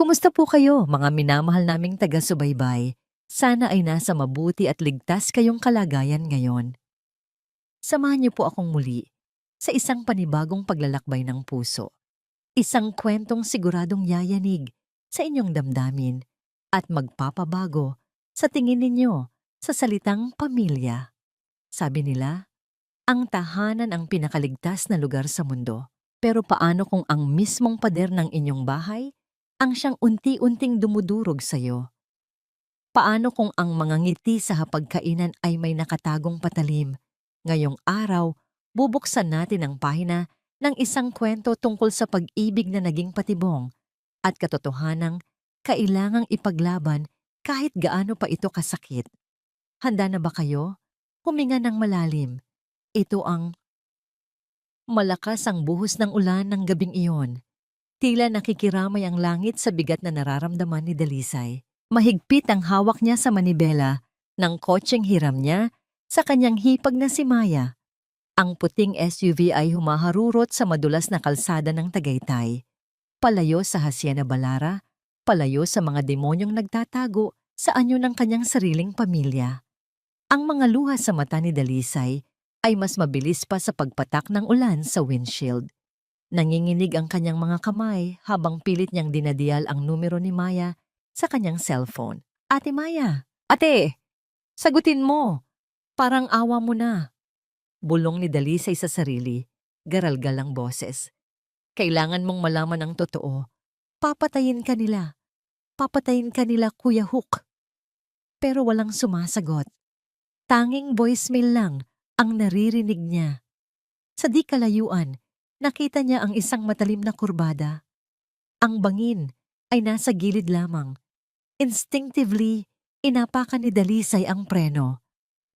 Kumusta po kayo, mga minamahal naming taga-subaybay? Sana ay nasa mabuti at ligtas kayong kalagayan ngayon. Samahan niyo po akong muli sa isang panibagong paglalakbay ng puso. Isang kwentong siguradong yayanig sa inyong damdamin at magpapabago sa tingin ninyo sa salitang pamilya. Sabi nila, ang tahanan ang pinakaligtas na lugar sa mundo. Pero paano kung ang mismong pader ng inyong bahay ang siyang unti-unting dumudurog sa'yo? Paano kung ang mga ngiti sa hapagkainan ay may nakatagong patalim? Ngayong araw, bubuksan natin ang pahina ng isang kwento tungkol sa pag-ibig na naging patibong at katotohanang kailangang ipaglaban kahit gaano pa ito kasakit. Handa na ba kayo? Huminga ng malalim. Ito ang malakas ang buhos ng ulan ng gabing iyon. Tila nakikiramay ang langit sa bigat na nararamdaman ni Dalisay. Mahigpit ang hawak niya sa manibela ng kotseng hiram niya sa kanyang hipag na si Maya. Ang puting SUV ay humaharurot sa madulas na kalsada ng Tagaytay. Palayo sa Hacienda Balara, palayo sa mga demonyong nagtatago sa anyo ng kanyang sariling pamilya. Ang mga luha sa mata ni Dalisay ay mas mabilis pa sa pagpatak ng ulan sa windshield. Nanginginig ang kanyang mga kamay habang pilit niyang dinadial ang numero ni Maya sa kanyang cellphone. Ate Maya! Ate! Sagutin mo! Parang awa mo na. Bulong ni Dalisay sa sarili, garalgal ang boses. Kailangan mong malaman ang totoo. Papatayin ka nila. Papatayin ka nila, Kuya Hook. Pero walang sumasagot. Tanging voicemail lang ang naririnig niya. Sa di kalayuan, nakita niya ang isang matalim na kurbada. Ang bangin ay nasa gilid lamang. Instinctively, inapakan ni Dalisay ang preno.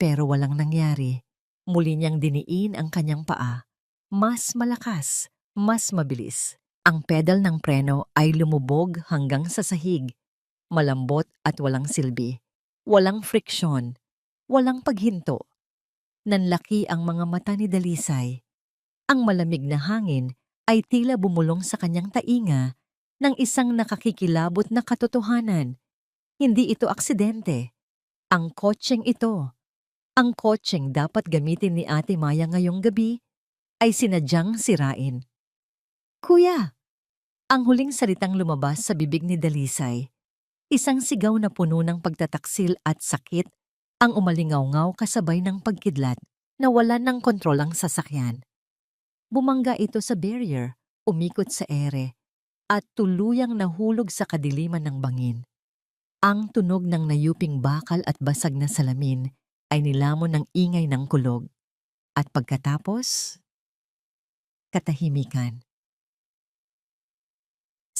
Pero walang nangyari. Muli niyang diniin ang kanyang paa. Mas malakas, mas mabilis. Ang pedal ng preno ay lumubog hanggang sa sahig. Malambot at walang silbi. Walang friksyon. Walang paghinto. Nanlaki ang mga mata ni Dalisay. Ang malamig na hangin ay tila bumulong sa kanyang tainga ng isang nakakikilabot na katotohanan. Hindi ito aksidente. Ang kotseng ito, ang kotseng dapat gamitin ni Ate Maya ngayong gabi, ay sinadyang sirain. Kuya! Ang huling salitang lumabas sa bibig ni Dalisay. Isang sigaw na puno ng pagtataksil at sakit ang umalingaw-ngaw kasabay ng pagkidlat na wala ng kontrol ang sasakyan. Bumangga ito sa barrier, umikot sa ere, at tuluyang nahulog sa kadiliman ng bangin. Ang tunog ng nayuping bakal at basag na salamin ay nilamon ng ingay ng kulog. At pagkatapos, katahimikan.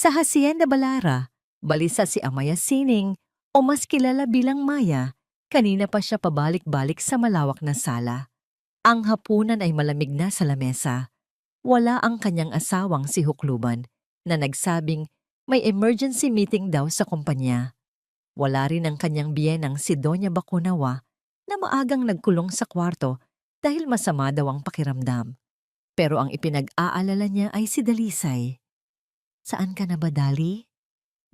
Sa Hacienda Balara, balisa si Amaya Sining o mas kilala bilang Maya, kanina pa siya pabalik-balik sa malawak na sala. Ang hapunan ay malamig na sa lamesa. Wala ang kanyang asawang si Hukluban na nagsabing may emergency meeting daw sa kumpanya. Wala rin ang kanyang biyenang si Doña Bakunawa na maagang nagkulong sa kwarto dahil masama daw ang pakiramdam. Pero ang ipinag-aalala niya ay si Dalisay. Saan ka na ba, Dali?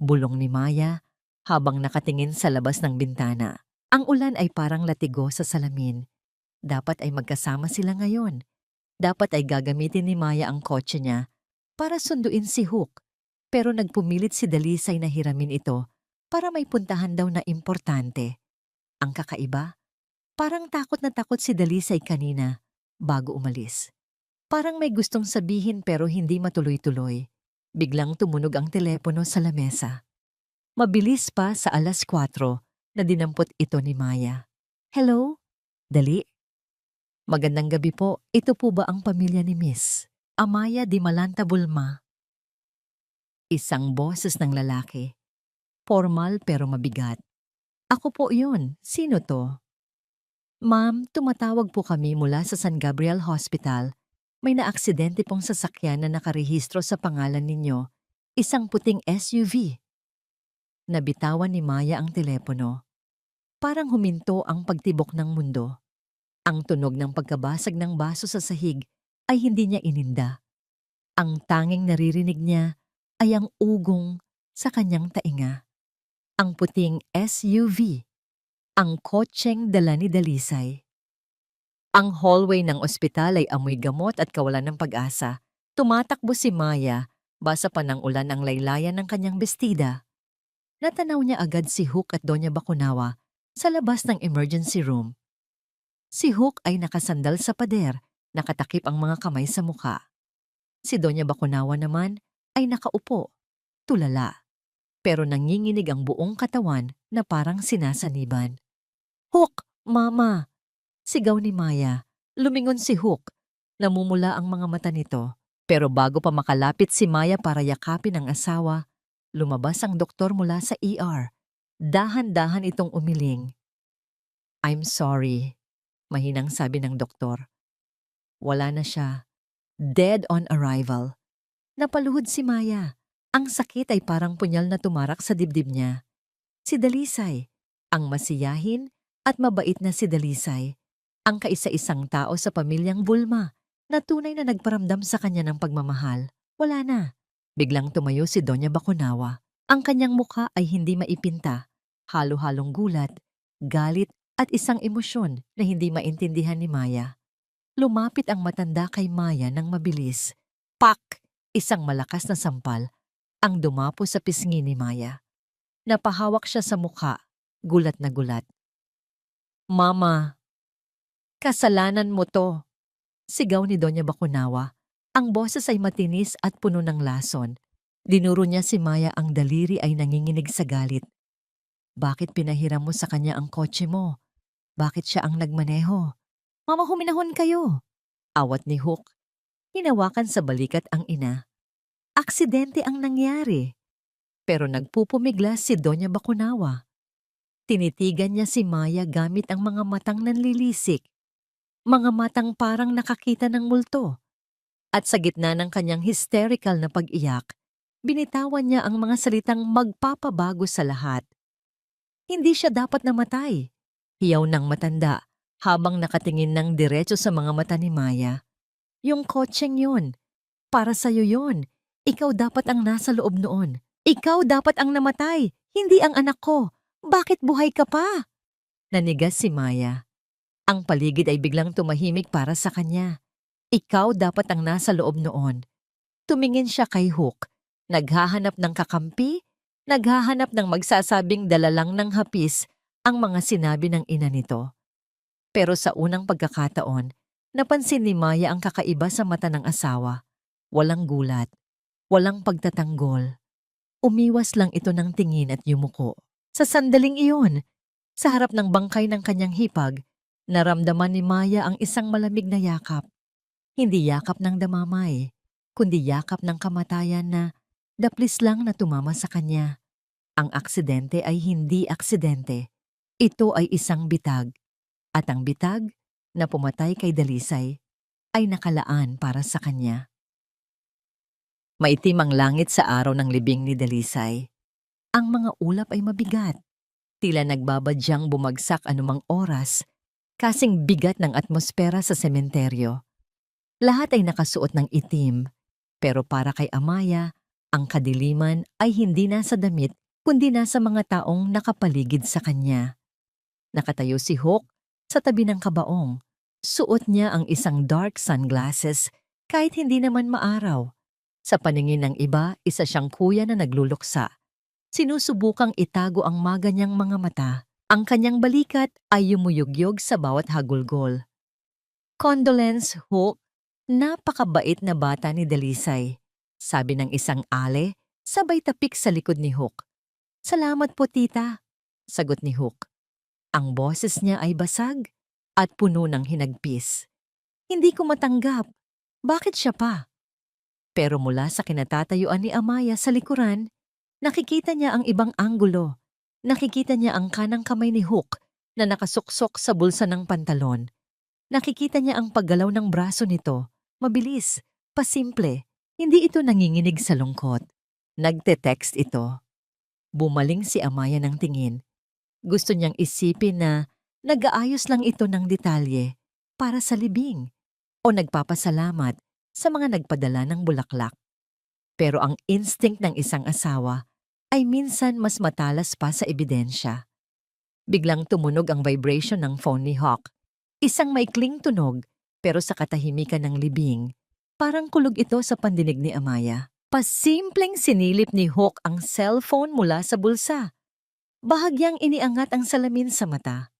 Bulong ni Maya habang nakatingin sa labas ng bintana. Ang ulan ay parang latigo sa salamin. Dapat ay magkasama sila ngayon. Dapat ay gagamitin ni Maya ang kotse niya para sunduin si Hook. Pero nagpumilit si Dalisay na hiramin ito para may puntahan daw na importante. Ang kakaiba, parang takot na takot si Dalisay kanina bago umalis. Parang may gustong sabihin pero hindi matuloy-tuloy. Biglang tumunog ang telepono sa lamesa. Mabilis pa sa 4:00 na dinampot ito ni Maya. Hello? Dali? Magandang gabi po. Ito po ba ang pamilya ni Miss Amaya Di Malanta Bulma? Isang boses ng lalaki. Formal pero mabigat. Ako po yun. Sino to? Ma'am, tumatawag po kami mula sa San Gabriel Hospital. May naaksidente pong sasakyan na nakarehistro sa pangalan ninyo. Isang puting SUV. Nabitawan ni Maya ang telepono. Parang huminto ang pagtibok ng mundo. Ang tunog ng pagkabasag ng baso sa sahig ay hindi niya ininda. Ang tanging naririnig niya ay ang ugong sa kanyang tainga. Ang puting SUV, ang kotseng dala ni Dalisay. Ang hallway ng ospital ay amoy gamot at kawalan ng pag-asa. Tumatakbo si Maya, basa pa ng ulan ang laylayan ng kanyang bestida. Natanaw niya agad si Hook at Doña Bacunawa sa labas ng emergency room. Si Hook ay nakasandal sa pader, nakatakip ang mga kamay sa muka. Si Doña Bacunawa naman ay nakaupo, tulala, pero nanginginig ang buong katawan na parang sinasaniban. "Hook! Mama!" Sigaw ni Maya. Lumingon si Hook. Namumula ang mga mata nito. Pero bago pa makalapit si Maya para yakapin ang asawa, lumabas ang doktor mula sa ER. Dahan-dahan itong umiling. "I'm sorry," mahinang sabi ng doktor. Wala na siya. Dead on arrival. Napaluhod si Maya. Ang sakit ay parang punyal na tumarak sa dibdib niya. Si Dalisay, ang masiyahin at mabait na si Dalisay, ang kaisa-isang tao sa pamilyang Bulma na tunay na nagparamdam sa kanya ng pagmamahal. Wala na. Biglang tumayo si Doña Bacunawa. Ang kanyang mukha ay hindi maipinta. Halo-halong gulat, galit at isang emosyon na hindi maintindihan ni Maya. Lumapit ang matanda kay Maya ng mabilis. Pak! Isang malakas na sampal ang dumapo sa pisngi ni Maya. Napahawak siya sa mukha, gulat na gulat. "Mama, kasalanan mo to," sigaw ni Doña Bacunawa. Ang boses ay matinis at puno ng lason. Dinuro niya si Maya, ang daliri ay nanginginig sa galit. "Bakit pinahiram mo sa kanya ang kotse mo? Bakit siya ang nagmaneho? Mama, huminahon kayo!" Awat ni Hook. Hinawakan sa balikat ang ina. Aksidente ang nangyari. Pero nagpupumiglas si Doña Bacunawa. Tinitigan niya si Maya gamit ang mga matang nanlilisik. Mga matang parang nakakita ng multo. At sa gitna ng kanyang hysterical na pag-iyak, binitawan niya ang mga salitang magpapabago sa lahat. Hindi siya dapat namatay. Hiyaw ng matanda habang nakatingin ng diretso sa mga mata ni Maya. "Yung kotseng yun, para sa'yo yun. Ikaw dapat ang nasa loob noon. Ikaw dapat ang namatay, hindi ang anak ko. Bakit buhay ka pa?" Nanigas si Maya. Ang paligid ay biglang tumahimik para sa kanya. Ikaw dapat ang nasa loob noon. Tumingin siya kay Hook. Naghahanap ng kakampi, naghahanap ng magsasabing dala lang ng hapis ang mga sinabi ng ina nito. Pero sa unang pagkakataon, napansin ni Maya ang kakaiba sa mata ng asawa. Walang gulat, walang pagtatanggol. Umiwas lang ito ng tingin at yumuko. Sa sandaling iyon, sa harap ng bangkay ng kanyang hipag, naramdaman ni Maya ang isang malamig na yakap. Hindi yakap ng damamay, kundi yakap ng kamatayan na daplis lang na tumama sa kanya. Ang aksidente ay hindi aksidente. Ito ay isang bitag. At ang bitag na pumatay kay Dalisay ay nakalaan para sa kanya. Maitim ang langit sa araw ng libing ni Dalisay. Ang mga ulap ay mabigat. Tila nagbabadyang bumagsak anumang oras, kasing bigat ng atmosfera sa sementeryo. Lahat ay nakasuot ng itim, pero para kay Amaya, ang kadiliman ay hindi nasa damit kundi nasa mga taong nakapaligid sa kanya. Nakatayo si Hook sa tabi ng kabaong. Suot niya ang isang dark sunglasses kahit hindi naman maaraw. Sa paningin ng iba, isa siyang kuya na nagluluksa. Sinusubukang itago ang maganyang mga mata. Ang kanyang balikat ay yumuyugyog sa bawat hagulgol. "Condolence, Hook. Napakabait na bata ni Dalisay," sabi ng isang ale, sabay tapik sa likod ni Hook. "Salamat po, tita," sagot ni Hook. Ang boses niya ay basag at puno ng hinagpis. "Hindi ko matanggap. Bakit siya pa?" Pero mula sa kinatatayuan ni Amaya sa likuran, nakikita niya ang ibang anggulo. Nakikita niya ang kanang kamay ni Hook na nakasuksok sa bulsa ng pantalon. Nakikita niya ang paggalaw ng braso nito. Mabilis, pasimple. Hindi ito nanginginig sa lungkot. Nagte-text ito. Bumaling si Amaya ng tingin. Gusto niyang isipin na nag-aayos lang ito ng detalye para sa libing o nagpapasalamat sa mga nagpadala ng bulaklak. Pero ang instinct ng isang asawa ay minsan mas matalas pa sa ebidensya. Biglang tumunog ang vibration ng phone ni Hawk. Isang maikling tunog, pero sa katahimikan ng libing, parang kulog ito sa pandinig ni Amaya. Pasimpleng sinilip ni Hawk ang cellphone mula sa bulsa. Bahagyang iniangat ang salamin sa mata.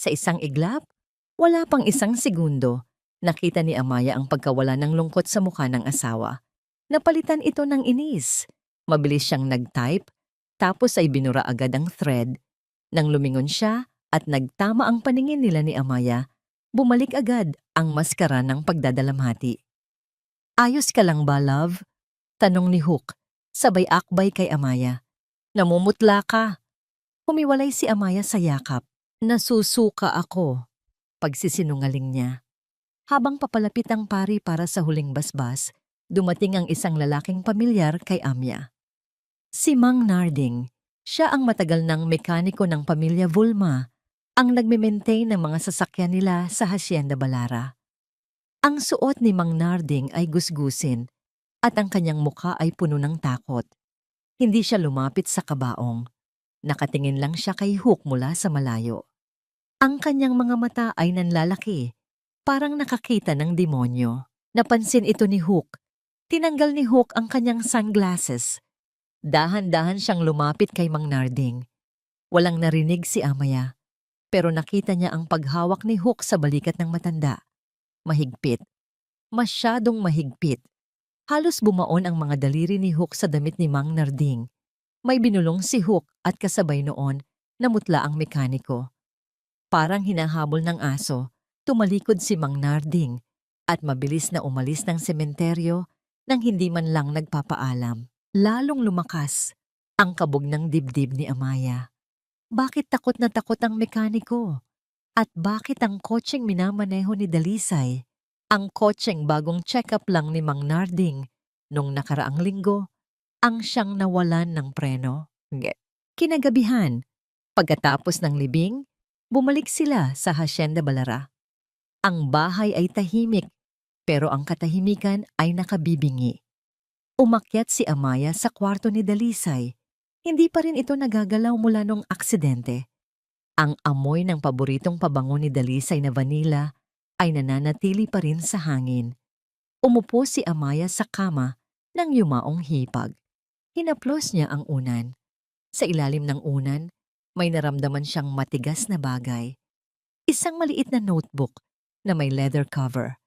Sa isang iglap, wala pang isang segundo, nakita ni Amaya ang pagkawala ng lungkot sa mukha ng asawa. Napalitan ito ng inis. Mabilis siyang nag-type, tapos ay binura agad ang thread. Nang lumingon siya at nagtama ang paningin nila ni Amaya, bumalik agad ang maskara ng pagdadalamhati. "Ayos ka lang ba, love?" tanong ni Hook, sabay akbay kay Amaya. "Namumutla ka." Humiwalay si Amaya sa yakap. "Nasusuka ako," pagsisinungaling niya. Habang papalapit ang pari para sa huling basbas, dumating ang isang lalaking pamilyar kay Amya. Si Mang Narding. Siya ang matagal ng mekaniko ng pamilya Vulma, ang nagme-maintain ng mga sasakyan nila sa Hacienda Balara. Ang suot ni Mang Narding ay gusgusin at ang kanyang mukha ay puno ng takot. Hindi siya lumapit sa kabaong. Nakatingin lang siya kay Hook mula sa malayo. Ang kanyang mga mata ay nanlalaki, parang nakakita ng demonyo. Napansin ito ni Hook. Tinanggal ni Hook ang kanyang sunglasses. Dahan-dahan siyang lumapit kay Mang Narding. Walang narinig si Amaya, pero nakita niya ang paghawak ni Hook sa balikat ng matanda. Mahigpit. Masyadong mahigpit. Halos bumaon ang mga daliri ni Hook sa damit ni Mang Narding. May binulong si Hook at kasabay noon, namutla ang mekaniko. Parang hinahabol ng aso, tumalikod si Mang Narding at mabilis na umalis ng sementeryo nang hindi man lang nagpapaalam. Lalong lumakas ang kabog ng dibdib ni Amaya. Bakit takot na takot ang mekaniko? At bakit ang kotseng minamaneho ni Dalisay, ang kotseng bagong check-up lang ni Mang Narding nung nakaraang linggo, ang siyang nawalan ng preno? Kinagabihan, pagkatapos ng libing, bumalik sila sa Hacienda Balara. Ang bahay ay tahimik, pero ang katahimikan ay nakabibingi. Umakyat si Amaya sa kwarto ni Dalisay. Hindi pa rin ito nagagalaw mula nung aksidente. Ang amoy ng paboritong pabango ni Dalisay na vanilla ay nananatili pa rin sa hangin. Umupo si Amaya sa kama ng yumaong hipag. Hinaplos niya ang unan. Sa ilalim ng unan, may naramdaman siyang matigas na bagay. Isang maliit na notebook na may leather cover.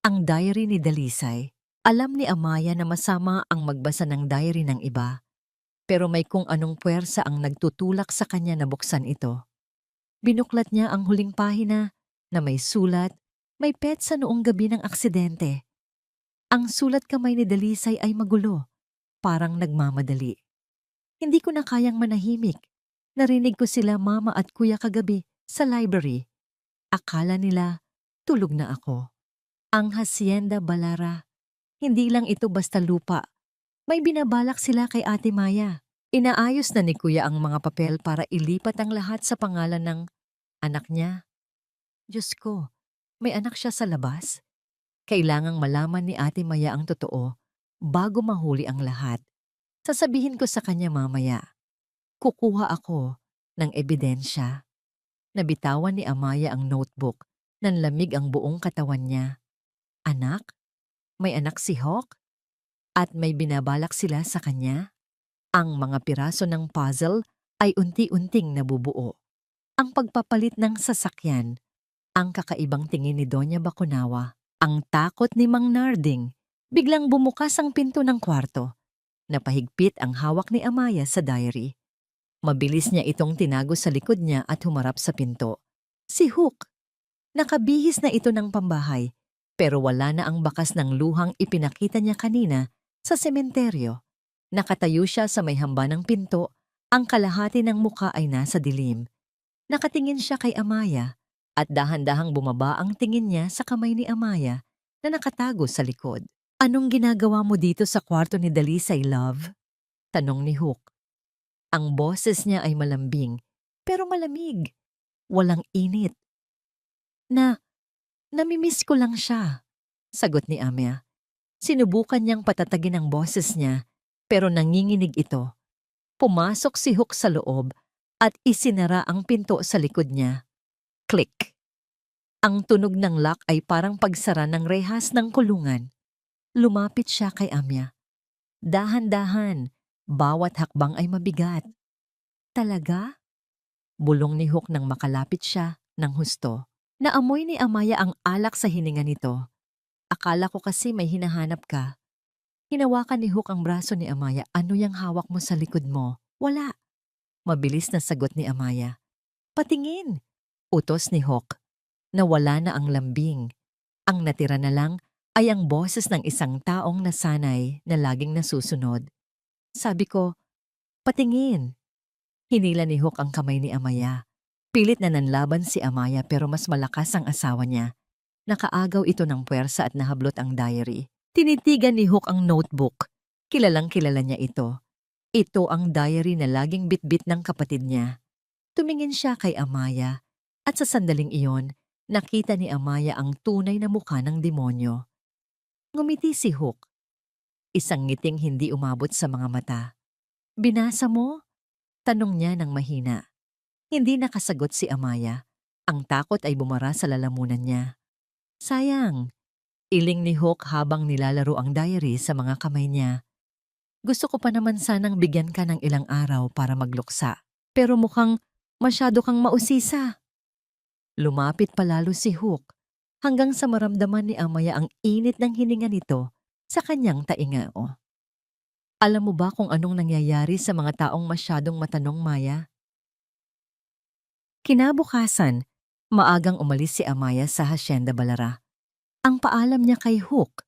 Ang diary ni Dalisay. Alam ni Amaya na masama ang magbasa ng diary ng iba, pero may kung anong puwersa ang nagtutulak sa kanya na buksan ito. Binuklat niya ang huling pahina na may sulat, may petsa noong gabi ng aksidente. Ang sulat kamay ni Dalisay ay magulo, parang nagmamadali. Hindi ko na kayang manahimik. Narinig ko sila mama at kuya kagabi sa library. Akala nila tulog na ako. Ang Hacienda Balara. Hindi lang ito basta lupa. May binabalak sila kay Ate Maya. Inaayos na ni Kuya ang mga papel para ilipat ang lahat sa pangalan ng anak niya. Diyos ko, may anak siya sa labas? Kailangang malaman ni Ate Maya ang totoo bago mahuli ang lahat. Sasabihin ko sa kanya mamaya. Kukuha ako ng ebidensya. Nabitawan ni Amaya ang notebook. Nanlamig ang buong katawan niya. Anak? May anak si Hawk? At may binabalak sila sa kanya? Ang mga piraso ng puzzle ay unti-unting nabubuo. Ang pagpapalit ng sasakyan, ang kakaibang tingin ni Doña Bacunawa, ang takot ni Mang Narding. Biglang bumukas ang pinto ng kwarto. Napahigpit ang hawak ni Amaya sa diary. Mabilis niya itong tinago sa likod niya at humarap sa pinto. Si Hook. Nakabihis na ito ng pambahay. Pero wala na ang bakas ng luhang ipinakita niya kanina sa sementeryo. Nakatayo siya sa may hamba ng pinto, ang kalahati ng muka ay nasa dilim. Nakatingin siya kay Amaya at dahan-dahang bumaba ang tingin niya sa kamay ni Amaya na nakatago sa likod. "Anong ginagawa mo dito sa kwarto ni Dalisay, love?" tanong ni Hook. Ang boses niya ay malambing, pero malamig. Walang init. Namimiss ko lang siya, sagot ni Amya. Sinubukan niyang patatagin ang boses niya, pero nanginginig ito. Pumasok si Hook sa loob at isinara ang pinto sa likod niya. Click! Ang tunog ng lock ay parang pagsara ng rehas ng kulungan. Lumapit siya kay Amya. Dahan-dahan, bawat hakbang ay mabigat. Talaga? Bulong ni Hook nang makalapit siya ng husto. Naamoy ni Amaya ang alak sa hininga nito. Akala ko kasi may hinahanap ka. Hinawakan ni Hook ang braso ni Amaya. Ano yang hawak mo sa likod mo? Wala. Mabilis na sagot ni Amaya. Patingin! Utos ni Hook. Nawala na ang lambing. Ang natira na lang ay ang boses ng isang taong nasanay na laging nasusunod. Sabi ko, patingin! Hinila ni Hook ang kamay ni Amaya. Pilit na nanlaban si Amaya pero mas malakas ang asawa niya. Nakaagaw ito ng puwersa at nahablot ang diary. Tinitigan ni Hook ang notebook. Kilalang kilala niya ito. Ito ang diary na laging bitbit ng kapatid niya. Tumingin siya kay Amaya at sa sandaling iyon, nakita ni Amaya ang tunay na mukha ng demonyo. Ngumiti si Hook. Isang ngiting hindi umabot sa mga mata. Binasa mo? Tanong niya ng mahina. Hindi nakasagot si Amaya. Ang takot ay bumara sa lalamunan niya. Sayang. Iling ni Hook habang nilalaro ang diary sa mga kamay niya. Gusto ko pa naman sanang bigyan ka ng ilang araw para magluksa. Pero mukhang masyado kang mausisa. Lumapit palalo si Hook hanggang sa maramdaman ni Amaya ang init ng hininga nito sa kanyang taingao. Alam mo ba kung anong nangyayari sa mga taong masyadong matanong, Maya? Kinabukasan, maagang umalis si Amaya sa Hacienda Balara. Ang paalam niya kay Hook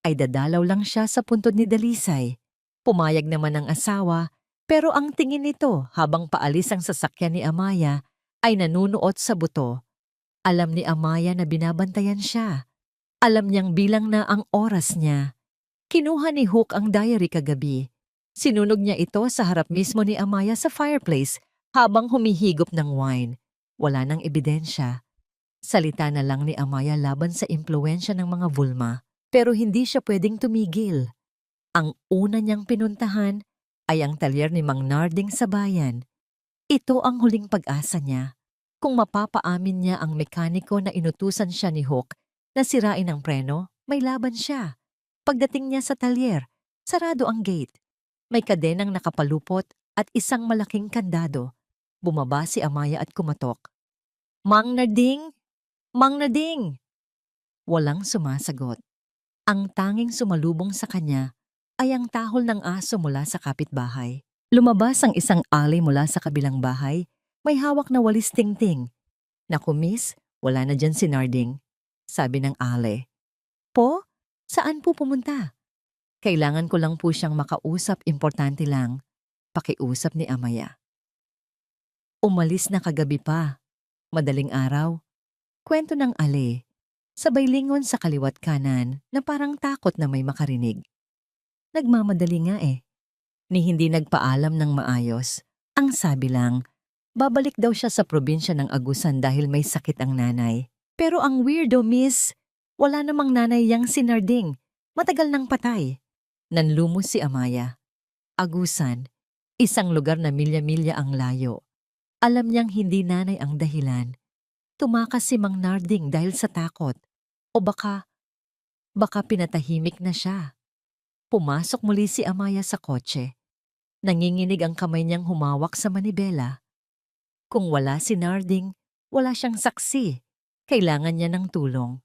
ay dadalaw lang siya sa puntod ni Dalisay. Pumayag naman ang asawa pero ang tingin nito habang paalis ang sasakyan ni Amaya ay nanunuot sa buto. Alam ni Amaya na binabantayan siya. Alam niyang bilang na ang oras niya. Kinuha ni Hook ang diary kagabi. Sinunog niya ito sa harap mismo ni Amaya sa fireplace habang humihigop ng wine. Wala nang ebidensya. Salita na lang ni Amaya laban sa impluensya ng mga vulma. Pero hindi siya pwedeng tumigil. Ang una niyang pinuntahan ay ang talyer ni Mang Narding sa bayan. Ito ang huling pag-asa niya. Kung mapapaamin niya ang mekaniko na inutusan siya ni Hook na sirain ang preno, may laban siya. Pagdating niya sa talyer, sarado ang gate. May kadenang nakapalupot at isang malaking kandado. Bumaba si Amaya at kumatok. Mang Narding! Mang Narding! Walang sumasagot. Ang tanging sumalubong sa kanya ay ang tahol ng aso mula sa kapitbahay. Lumabas ang isang alay mula sa kabilang bahay. May hawak na walis tingting. Naku miss, wala na dyan si Narding. Sabi ng ale. Po? Saan po pumunta? Kailangan ko lang po siyang makausap, importante lang. Pakiusap ni Amaya. Umalis na kagabi pa. Madaling araw. Kwento ng ale. Sabay lingon sa kaliwat kanan na parang takot na may makarinig. Nagmamadali nga eh. Ni hindi nagpaalam ng maayos. Ang sabi lang, babalik daw siya sa probinsya ng Agusan dahil may sakit ang nanay. Pero ang weirdo, miss, wala namang nanay yang si Narding. Matagal nang patay. Nanlumos si Amaya. Agusan, isang lugar na milya-milya ang layo. Alam niyang hindi nanay ang dahilan. Tumakas si Mang Narding dahil sa takot. O baka pinatahimik na siya. Pumasok muli si Amaya sa kotse. Nanginginig ang kamay niyang humawak sa manibela. Kung wala si Narding, wala siyang saksi. Kailangan niya ng tulong.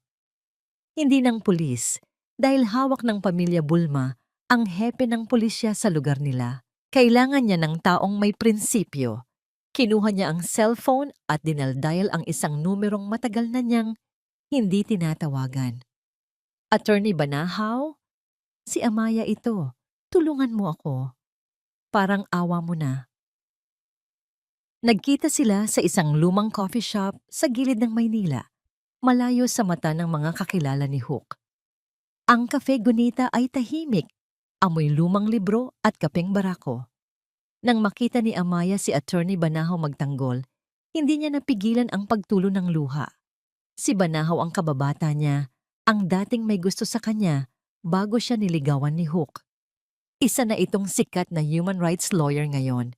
Hindi ng pulis, dahil hawak ng pamilya Bulma ang hepe ng pulisya sa lugar nila. Kailangan niya ng taong may prinsipyo. Kinuha niya ang cellphone at dinaldial ang isang numerong matagal na niyang hindi tinatawagan. Attorney Banahaw? Si Amaya ito. Tulungan mo ako. Parang awa mo na. Nagkita sila sa isang lumang coffee shop sa gilid ng Maynila, malayo sa mata ng mga kakilala ni Hook. Ang Cafe Gunita ay tahimik, amoy lumang libro at kapeng barako. Nang makita ni Amaya si Attorney Banahaw magtanggol, hindi niya napigilan ang pagtulo ng luha. Si Banahaw ang kababata niya, ang dating may gusto sa kanya bago siya niligawan ni Hook. Isa na itong sikat na human rights lawyer ngayon.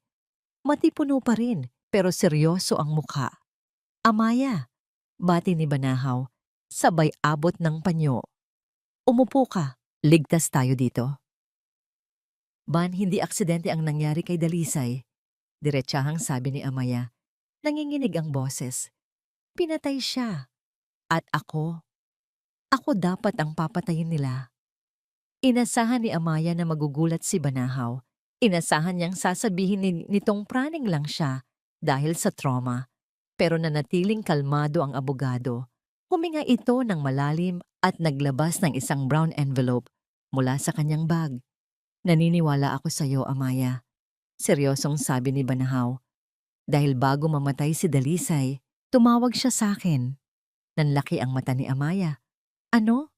Matipuno pa rin, pero seryoso ang mukha. Amaya, bati ni Banahaw, sabay abot ng panyo. Umupo ka, ligtas tayo dito. Ban, hindi aksidente ang nangyari kay Dalisay. Diretsahang sabi ni Amaya. Nanginginig ang boses. Pinatay siya. At ako dapat ang papatayin nila. Inasahan ni Amaya na magugulat si Banahaw. Inasahan niyang sasabihin nitong praning lang siya dahil sa trauma. Pero nanatiling kalmado ang abogado. Huminga ito ng malalim at naglabas ng isang brown envelope mula sa kanyang bag. Naniniwala ako sa iyo, Amaya. Seryosong sabi ni Banahaw. Dahil bago mamatay si Dalisay, tumawag siya sa akin. Nanlaki ang mata ni Amaya. Ano?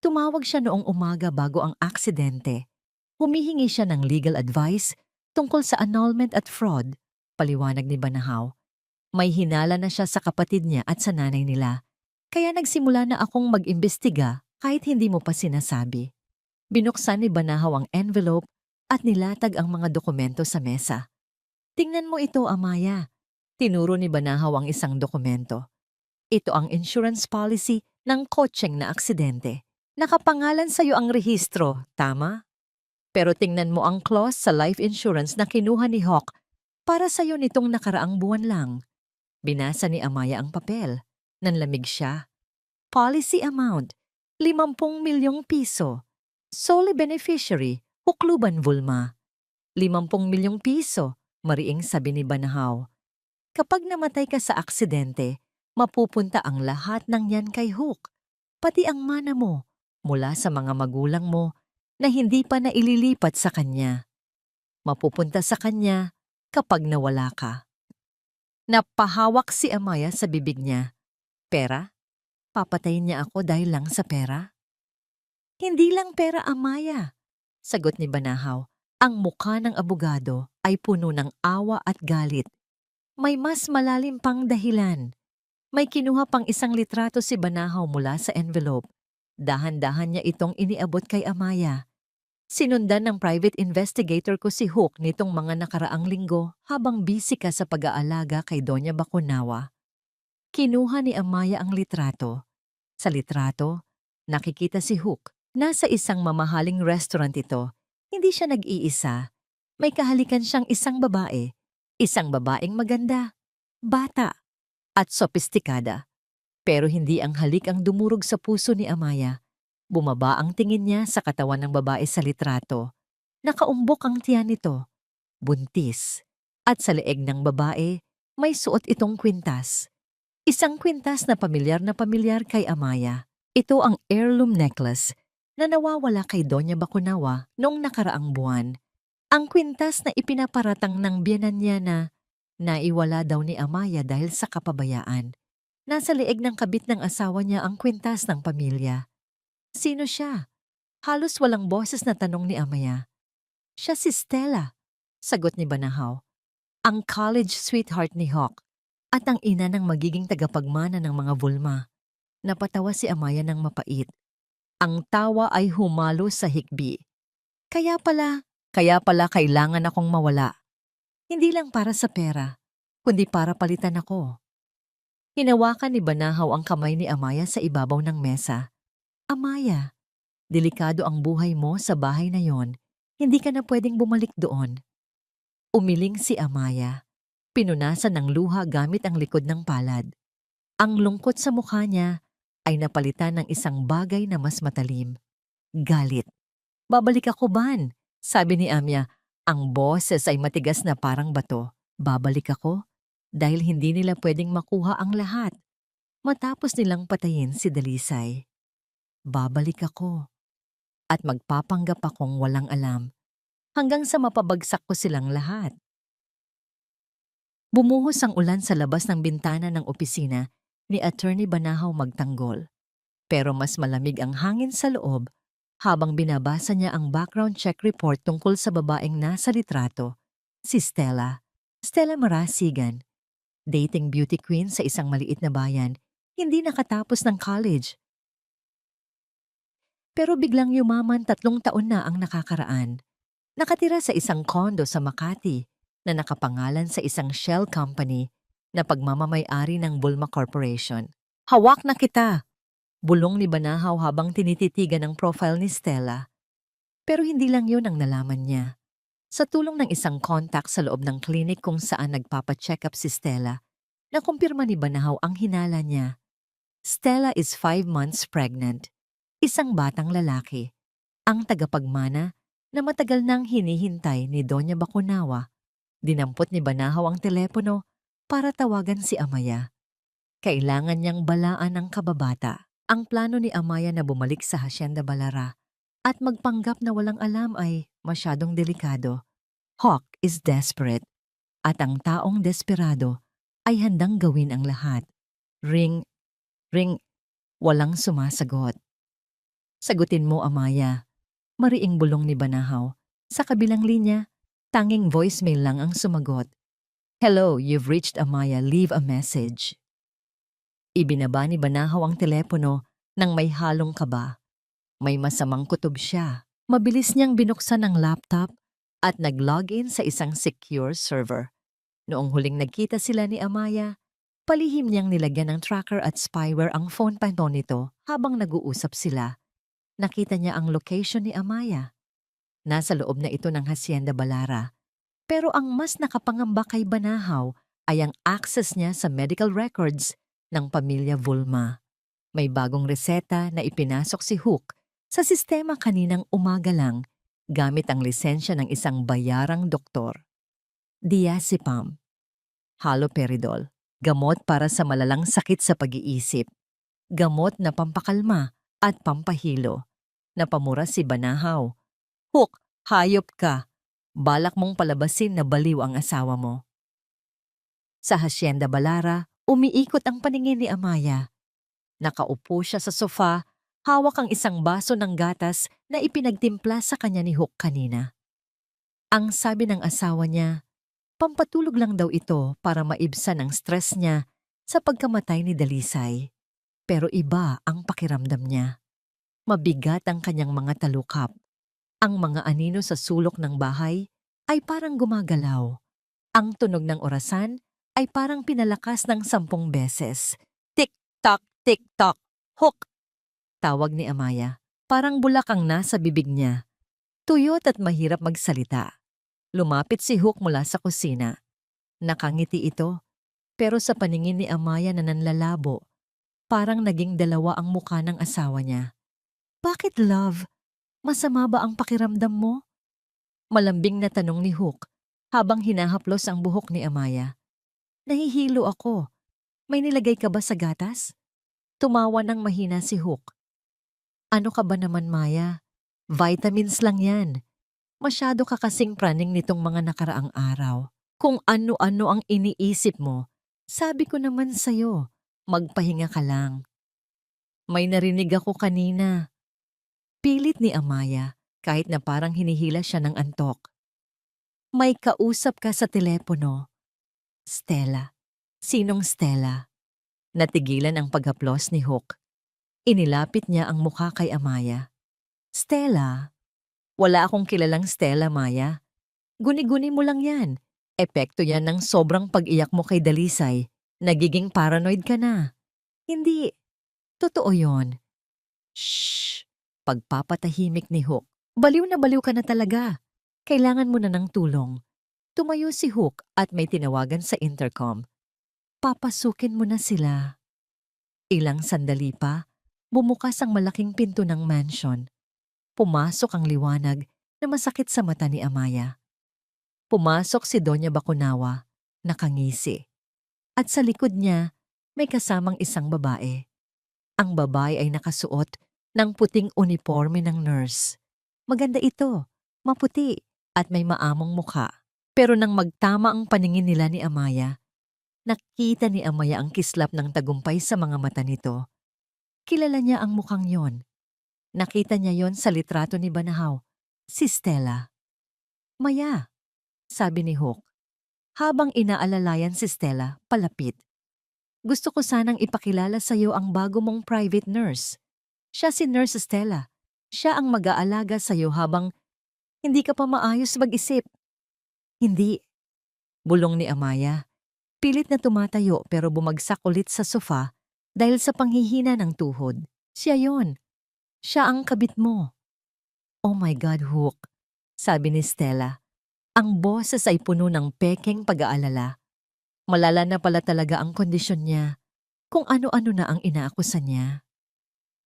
Tumawag siya noong umaga bago ang aksidente. Humihingi siya ng legal advice tungkol sa annulment at fraud, paliwanag ni Banahaw. May hinala na siya sa kapatid niya at sa nanay nila. Kaya nagsimula na akong mag-imbestiga kahit hindi mo pa sinasabi. Binuksan ni Banahaw ang envelope at nilatag ang mga dokumento sa mesa. Tingnan mo ito, Amaya. Tinuro ni Banahaw ang isang dokumento. Ito ang insurance policy ng kotseng na aksidente. Nakapangalan sa iyo ang rehistro, tama? Pero tingnan mo ang clause sa life insurance na kinuha ni Hawk para sa iyo nitong nakaraang buwan lang. Binasa ni Amaya ang papel. Nanlamig siya. Policy amount, 50 milyong piso. Sole beneficiary, Hukluban Vulma. 50 milyong piso, mariing sabi ni Banahaw. Kapag namatay ka sa aksidente, mapupunta ang lahat ng yan kay Hook. Pati ang mana mo, mula sa mga magulang mo na hindi pa naililipat sa kanya. Mapupunta sa kanya kapag nawala ka. Napahawak si Amaya sa bibig niya. Pera? Papatayin niya ako dahil lang sa pera? Hindi lang pera, Amaya. Sagot ni Banahaw. Ang mukha ng abogado ay puno ng awa at galit. May mas malalim pang dahilan. May kinuha pang isang litrato si Banahaw mula sa envelope. Dahan-dahan niya itong iniabot kay Amaya. Sinundan ng private investigator ko si Hook nitong mga nakaraang linggo habang busy ka sa pag-aalaga kay Doña Bacunawa. Kinuha ni Amaya ang litrato. Sa litrato, nakikita si Hook. Nasa isang mamahaling restaurant ito. Hindi siya nag-iisa. May kahalikan siyang isang babae. Isang babaeng maganda, bata, at sopistikada. Pero hindi ang halik ang dumurog sa puso ni Amaya. Bumaba ang tingin niya sa katawan ng babae sa litrato. Nakaumbok ang tiyan nito, buntis. At sa leeg ng babae, may suot itong kwintas. Isang kwintas na pamilyar kay Amaya. Ito ang heirloom necklace na nawawala kay Doña Bacunawa noong nakaraang buwan. Ang kwintas na ipinaparatang ng biyenan niya na naiwala daw ni Amaya dahil sa kapabayaan. Nasa leeg ng kabit ng asawa niya ang kwintas ng pamilya. Sino siya? Halos walang boses na tanong ni Amaya. Siya si Stella, sagot ni Banahaw. Ang college sweetheart ni Hawk at ang ina ng magiging tagapagmana ng mga Vulma. Napatawa si Amaya ng mapait. Ang tawa ay humalo sa hikbi. Kaya pala kailangan akong mawala. Hindi lang para sa pera, kundi para palitan ako. Hinawakan ni Banahaw ang kamay ni Amaya sa ibabaw ng mesa. Amaya, delikado ang buhay mo sa bahay na yon. Hindi ka na pwedeng bumalik doon. Umiling si Amaya. Pinunasan ng luha gamit ang likod ng palad. Ang lungkot sa mukha niya ay napalitan ng isang bagay na mas matalim. Galit. Babalik ako, Ban, sabi ni Amya. Ang boses ay matigas na parang bato. Babalik ako dahil hindi nila pwedeng makuha ang lahat matapos nilang patayin si Dalisay. Babalik ako at magpapanggap akong walang alam hanggang sa mapabagsak ko silang lahat. Bumuhos ang ulan sa labas ng bintana ng opisina ni Attorney Banahaw magtanggol. Pero mas malamig ang hangin sa loob habang binabasa niya ang background check report tungkol sa babaeng nasa litrato, si Stella. Stella Marasigan, dating beauty queen sa isang maliit na bayan, hindi nakatapos ng college. Pero biglang yumaman 3 taon na ang nakakaraan. Nakatira sa isang kondo sa Makati na nakapangalan sa isang shell company na pagmamay-ari ng Bulma Corporation. Hawak na kita! Bulong ni Banahaw habang tinititigan ang profile ni Stella. Pero hindi lang yun ang nalaman niya. Sa tulong ng isang contact sa loob ng clinic kung saan nagpapacheck up si Stella, nakumpirma ni Banahaw ang hinala niya. Stella is 5 months pregnant. Isang batang lalaki. Ang tagapagmana na matagal nang hinihintay ni Doña Bacunawa. Dinampot ni Banahaw ang telepono para tawagan si Amaya. Kailangan niyang balaan ang kababata. Ang plano ni Amaya na bumalik sa Hacienda Balara at magpanggap na walang alam ay masyadong delikado. Hawk is desperate at ang taong desperado ay handang gawin ang lahat. Ring, ring, walang sumasagot. Sagutin mo, Amaya. Mariing bulong ni Banahaw. Sa kabilang linya, tanging voicemail lang ang sumagot. Hello, you've reached Amaya. Leave a message. Ibinaba ni Banahaw ang telepono nang may halong kaba. May masamang kutob siya. Mabilis niyang binuksan ang laptop at nag-login sa isang secure server. Noong huling nagkita sila ni Amaya, palihim niyang nilagyan ng tracker at spyware ang phone panton nito habang nag-uusap sila. Nakita niya ang location ni Amaya. Nasa loob na ito ng Hacienda Balara. Pero ang mas nakapangamba kay Banahaw ay ang access niya sa medical records ng pamilya Vulma. May bagong reseta na ipinasok si Hook sa sistema kaninang umaga lang gamit ang lisensya ng isang bayarang doktor. Diazepam, haloperidol, gamot para sa malalang sakit sa pag-iisip, gamot na pampakalma at pampahilo. Napamura si Banahaw. Hook, hayop ka! Balak mong palabasin na baliw ang asawa mo. Sa Hacienda Balara, umiikot ang paningin ni Amaya. Nakaupo siya sa sofa, hawak ang isang baso ng gatas na ipinagtimpla sa kanya ni Hook kanina. Ang sabi ng asawa niya, pampatulog lang daw ito para maibsan ang stress niya sa pagkamatay ni Dalisay. Pero iba ang pakiramdam niya. Mabigat ang kanyang mga talukap. Ang mga anino sa sulok ng bahay ay parang gumagalaw. Ang tunog ng orasan ay parang pinalakas ng 10 beses. Tik-tak, tik-tak, Hook! Tawag ni Amaya. Parang bulak ang nasa bibig niya. Tuyot at mahirap magsalita. Lumapit si Hook mula sa kusina. Nakangiti ito, pero sa paningin ni Amaya na nanlalabo, parang naging dalawa ang muka ng asawa niya. Bakit, love? Masama ba ang pakiramdam mo? Malambing na tanong ni Hook habang hinahaplos ang buhok ni Amaya. Nahihilo ako. May nilagay ka ba sa gatas? Tumawa ng mahina si Hook. Ano ka ba naman, Maya? Vitamins lang yan. Masyado ka kasing praning nitong mga nakaraang araw. Kung ano-ano ang iniisip mo, sabi ko naman sa'yo, magpahinga ka lang. May narinig ako kanina. Pilit ni Amaya kahit na parang hinihila siya ng antok. May kausap ka sa telepono. Stella. Sinong Stella? Natigilan ang paghaplos ni Hook. Inilapit niya ang mukha kay Amaya. Stella? Wala akong kilalang Stella, Maya. Guni-guni mo lang yan. Epekto yan ng sobrang pag-iyak mo kay Dalisay. Nagiging paranoid ka na. Hindi. Totoo yon. Shh! Pagpapatahimik ni Hook. Baliw ka na talaga. Kailangan mo na ng tulong. Tumayo si Hook at may tinawagan sa intercom. Papasukin mo na sila. Ilang sandali pa, bumukas ang malaking pinto ng mansion. Pumasok ang liwanag na masakit sa mata ni Amaya. Pumasok si Doña Bacunawa, nakangisi. At sa likod niya, may kasamang isang babae. Ang babae ay nakasuot ng puting uniforme ng nurse. Maganda ito, maputi at may maamong mukha. Pero nang magtama ang paningin nila ni Amaya, nakita ni Amaya ang kislap ng tagumpay sa mga mata nito. Kilala niya ang mukhang yon. Nakita niya yon sa litrato ni Banahaw, si Stella. Maya, sabi ni Hook. Habang inaalalayan si Stella, palapit. Gusto ko sanang ipakilala sa iyo ang bago mong private nurse. Siya si Nurse Stella. Siya ang mag-aalaga sa iyo habang Hindi ka pa maayos mag-isip. Hindi, bulong ni Amaya. Pilit na tumatayo pero bumagsak ulit sa sofa dahil sa panghihina ng tuhod. Siya yon. Siya ang kabit mo. Oh my God, Hook, sabi ni Stella. Ang boses ay puno ng pekeng pag-aalala. Malala na pala talaga ang kondisyon niya. Kung ano-ano na ang inaakusan niya.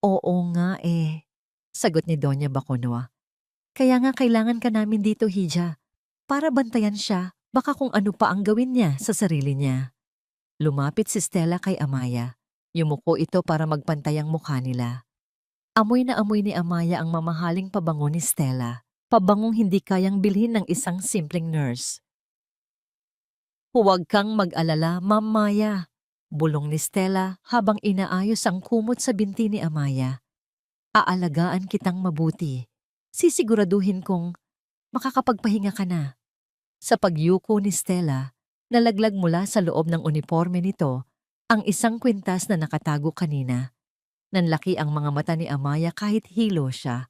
Oo nga sagot ni Doña Baconoa. Kaya nga kailangan ka namin dito, Hija. Para bantayan siya, baka kung ano pa ang gawin niya sa sarili niya. Lumapit si Stella kay Amaya. Yumuko ito para magpantay ang mukha nila. Amoy na amoy ni Amaya ang mamahaling pabango ni Stella. Pabangong hindi kayang bilhin ng isang simpleng nurse. Huwag kang mag-alala, Ma'am Maya, bulong ni Stella habang inaayos ang kumot sa binti ni Amaya. Aalagaan kitang mabuti. Sisiguraduhin kong makakapagpahinga ka na. Sa pagyuko ni Stella, nalaglag mula sa loob ng uniforme nito ang isang kwintas na nakatago kanina. Nanlaki ang mga mata ni Amaya kahit hilo siya.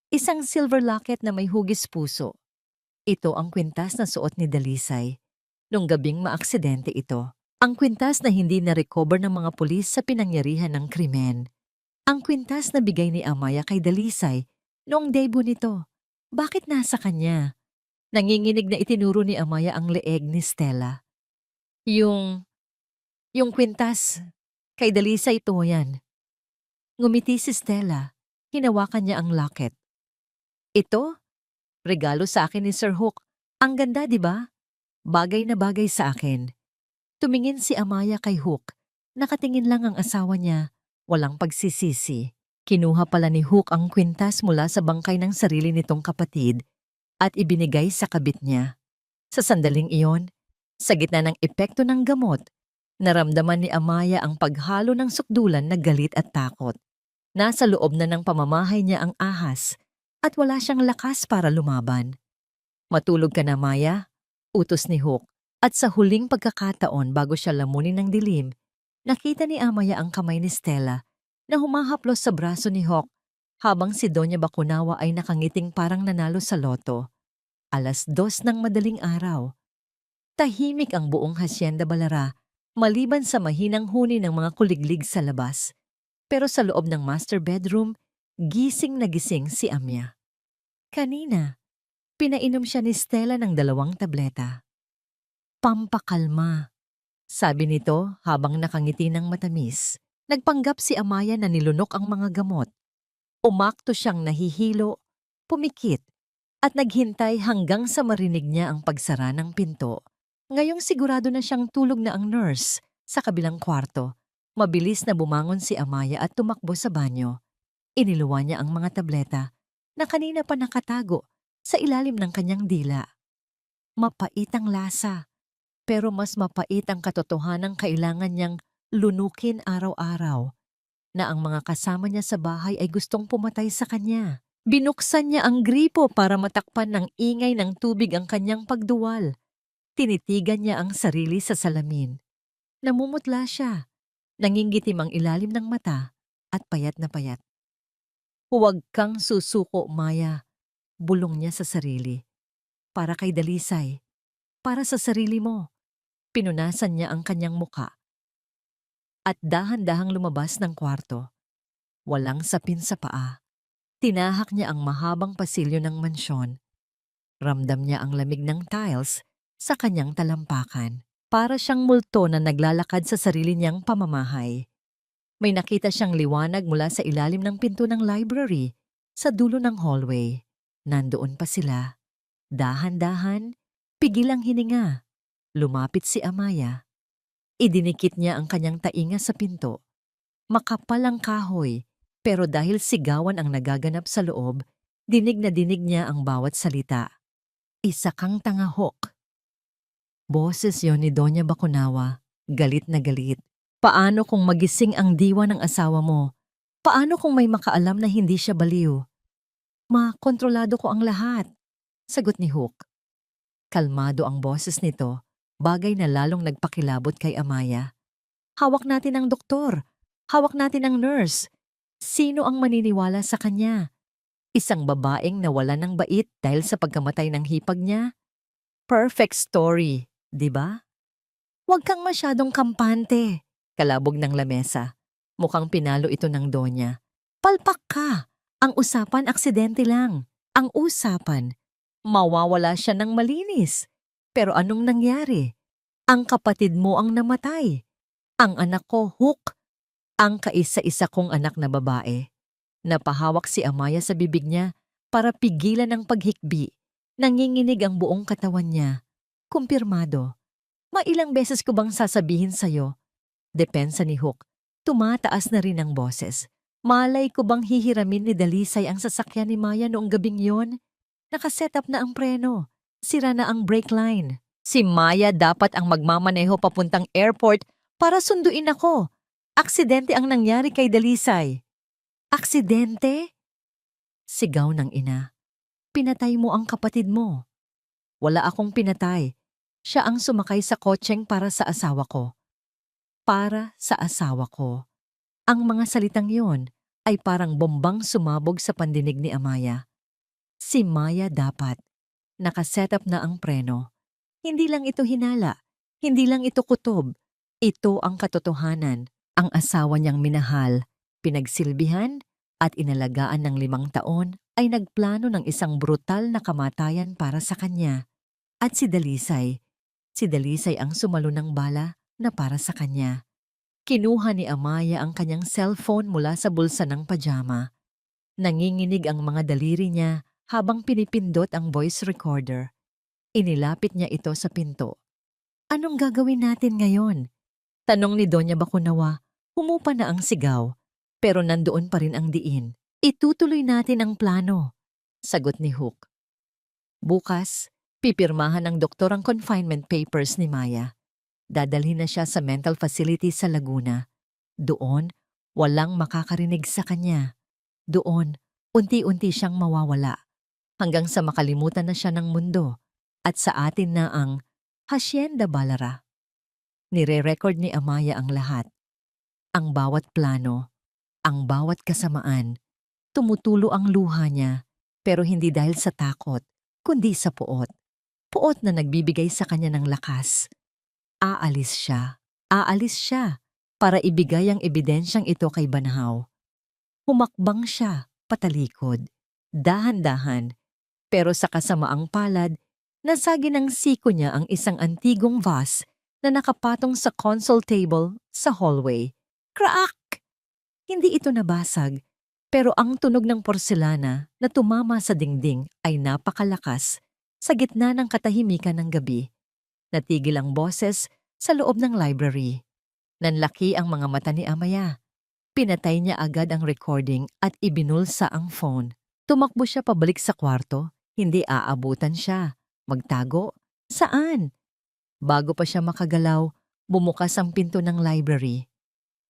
Isang silver locket na may hugis puso. Ito ang kwintas na suot ni Dalisay. Nung gabing maaksidente ito. Ang kwintas na hindi na-recover ng mga pulis sa pinangyarihan ng krimen. Ang kwintas na bigay ni Amaya kay Dalisay noong debut nito. Bakit nasa kanya? Nanginginig na itinuro ni Amaya ang leeg ni Stella. Yung kwintas, kay Dalisay ito yan. Ngumiti si Stella. Hinawakan niya ang locket. Ito? Regalo sa akin ni Sir Hook. Ang ganda, di ba? Bagay na bagay sa akin. Tumingin si Amaya kay Hook. Nakatingin lang ang asawa niya. Walang pagsisisi. Kinuha pala ni Hook ang kwintas mula sa bangkay ng sarili nitong kapatid at ibinigay sa kabit niya. Sa sandaling iyon, sa gitna ng epekto ng gamot, naramdaman ni Amaya ang paghalo ng sukdulan na galit at takot. Nasa loob na ng pamamahay niya ang ahas at wala siyang lakas para lumaban. Matulog ka na, Maya, utos ni Hook. At sa huling pagkakataon bago siya lamunin ng dilim, nakita ni Amaya ang kamay ni Stella na humahaplos sa braso ni Hook habang si Doña Baconawa ay nakangiting parang nanalo sa loto. 2:00 ng madaling araw. Tahimik ang buong Hacienda Balara maliban sa mahinang huni ng mga kuliglig sa labas. Pero sa loob ng master bedroom, gising na gising si Amya. Kanina, pinainom siya ni Stella ng 2 tableta. Pampakalma, sabi nito habang nakangiti ng matamis. Nagpanggap si Amaya na nilunok ang mga gamot. Umakto siyang nahihilo, pumikit, at naghintay hanggang sa marinig niya ang pagsara ng pinto. Ngayong sigurado na siyang tulog na ang nurse sa kabilang kwarto. Mabilis na bumangon si Amaya at tumakbo sa banyo. Iniluwa niya ang mga tableta na kanina pa nakatago sa ilalim ng kanyang dila. Mapait ang lasa. Pero mas mapait ang katotohanang kailangan niyang lunukin araw-araw na ang mga kasama niya sa bahay ay gustong pumatay sa kanya. Binuksan niya ang gripo para matakpan ng ingay ng tubig ang kanyang pagduwal. Tinitigan niya ang sarili sa salamin. Namumutla siya. Nangingitim ang ilalim ng mata at payat na payat. Huwag kang susuko, Maya, bulong niya sa sarili. Para kay Dalisay. Para sa sarili mo. Pinunasan niya ang kanyang muka. At dahan-dahang lumabas ng kwarto. Walang sapin sa paa. Tinahak niya ang mahabang pasilyo ng mansyon. Ramdam niya ang lamig ng tiles sa kanyang talampakan. Para siyang multo na naglalakad sa sarili niyang pamamahay. May nakita siyang liwanag mula sa ilalim ng pinto ng library sa dulo ng hallway. Nandoon pa sila. Dahan-dahan, pigil ang hininga. Lumapit si Amaya. Idinikit niya ang kanyang tainga sa pinto. Makapal ang kahoy, pero dahil sigawan ang nagaganap sa loob, dinig na dinig niya ang bawat salita. Isa kang tanga, Hook. Boses yon ni Doña Baconawa, galit na galit. Paano kung magising ang diwa ng asawa mo? Paano kung may makaalam na hindi siya baliw? Kontrolado ko ang lahat, sagot ni Hook. Kalmado ang boses nito. Bagay na lalong nagpakilabot kay Amaya. Hawak natin ang doktor. Hawak natin ang nurse. Sino ang maniniwala sa kanya? Isang babaeng nawala ng bait dahil sa pagkamatay ng hipag niya. Perfect story, di ba? Huwag kang masyadong kampante, kalabog ng lamesa. Mukhang pinalo ito ng donya. Palpak ka! Ang usapan aksidente lang. Ang usapan, mawawala siya ng malinis. Pero anong nangyari? Ang kapatid mo ang namatay. Ang anak ko, Hook. Ang kaisa-isa kong anak na babae. Napahawak si Amaya sa bibig niya para pigilan ang paghikbi. Nanginginig ang buong katawan niya. Kumpirmado. Mailang beses ko bang sasabihin sa'yo? Depensa ni Hook. Tumataas na rin ang boses. Malay ko bang hihiramin ni Dalisay ang sasakyan ni Maya noong gabing yon? Nakaset up na ang preno. Sira na ang brake line. Si Maya dapat ang magmamaneho papuntang airport para sunduin ako. Aksidente ang nangyari kay Dalisay. Aksidente? Sigaw ng ina. Pinatay mo ang kapatid mo. Wala akong pinatay. Siya ang sumakay sa kotseng para sa asawa ko. Para sa asawa ko. Ang mga salitang yon ay parang bombang sumabog sa pandinig ni Amaya. Si Maya dapat. Nakaset up na ang preno. Hindi lang ito hinala. Hindi lang ito kutob. Ito ang katotohanan. Ang asawa niyang minahal, pinagsilbihan at inalagaan ng 5 taon ay nagplano ng isang brutal na kamatayan para sa kanya. At si Dalisay ang sumalo ng bala na para sa kanya. Kinuha ni Amaya ang kanyang cellphone mula sa bulsa ng pajama. Nanginginig ang mga daliri niya habang pinipindot ang voice recorder. Inilapit niya ito sa pinto. Anong gagawin natin ngayon? Tanong ni Doña Bakunawa. Humupa na ang sigaw, pero nandoon pa rin ang diin. Itutuloy natin ang plano, sagot ni Hook. Bukas, pipirmahan ng doktor ang confinement papers ni Maya. Dadalhin na siya sa mental facility sa Laguna. Doon, walang makakarinig sa kanya. Doon, unti-unti siyang mawawala. Hanggang sa makalimutan na siya ng mundo at sa atin na ang Hacienda Balara. Nire-record ni Amaya ang lahat. Ang bawat plano, ang bawat kasamaan. Tumutulo ang luha niya, pero hindi dahil sa takot, kundi sa puot. Puot na nagbibigay sa kanya ng lakas. Aalis siya, para ibigay ang ebidensyang ito kay Banhaw. Humakbang siya, patalikod, dahan-dahan, pero sa kasamaang palad, nasagi ng siko niya ang isang antigong vase na nakapatong sa console table sa hallway. Crack! Hindi ito nabasag, pero ang tunog ng porselana na tumama sa dingding ay napakalakas sa gitna ng katahimikan ng gabi. Natigil ang boses sa loob ng library. Nanlaki ang mga mata ni Amaya. Pinatay niya agad ang recording at ibinulsa ang phone. Tumakbo siya pabalik sa kwarto, hindi aabutan siya. Magtago? Saan? Bago pa siya makagalaw, bumukas ang pinto ng library.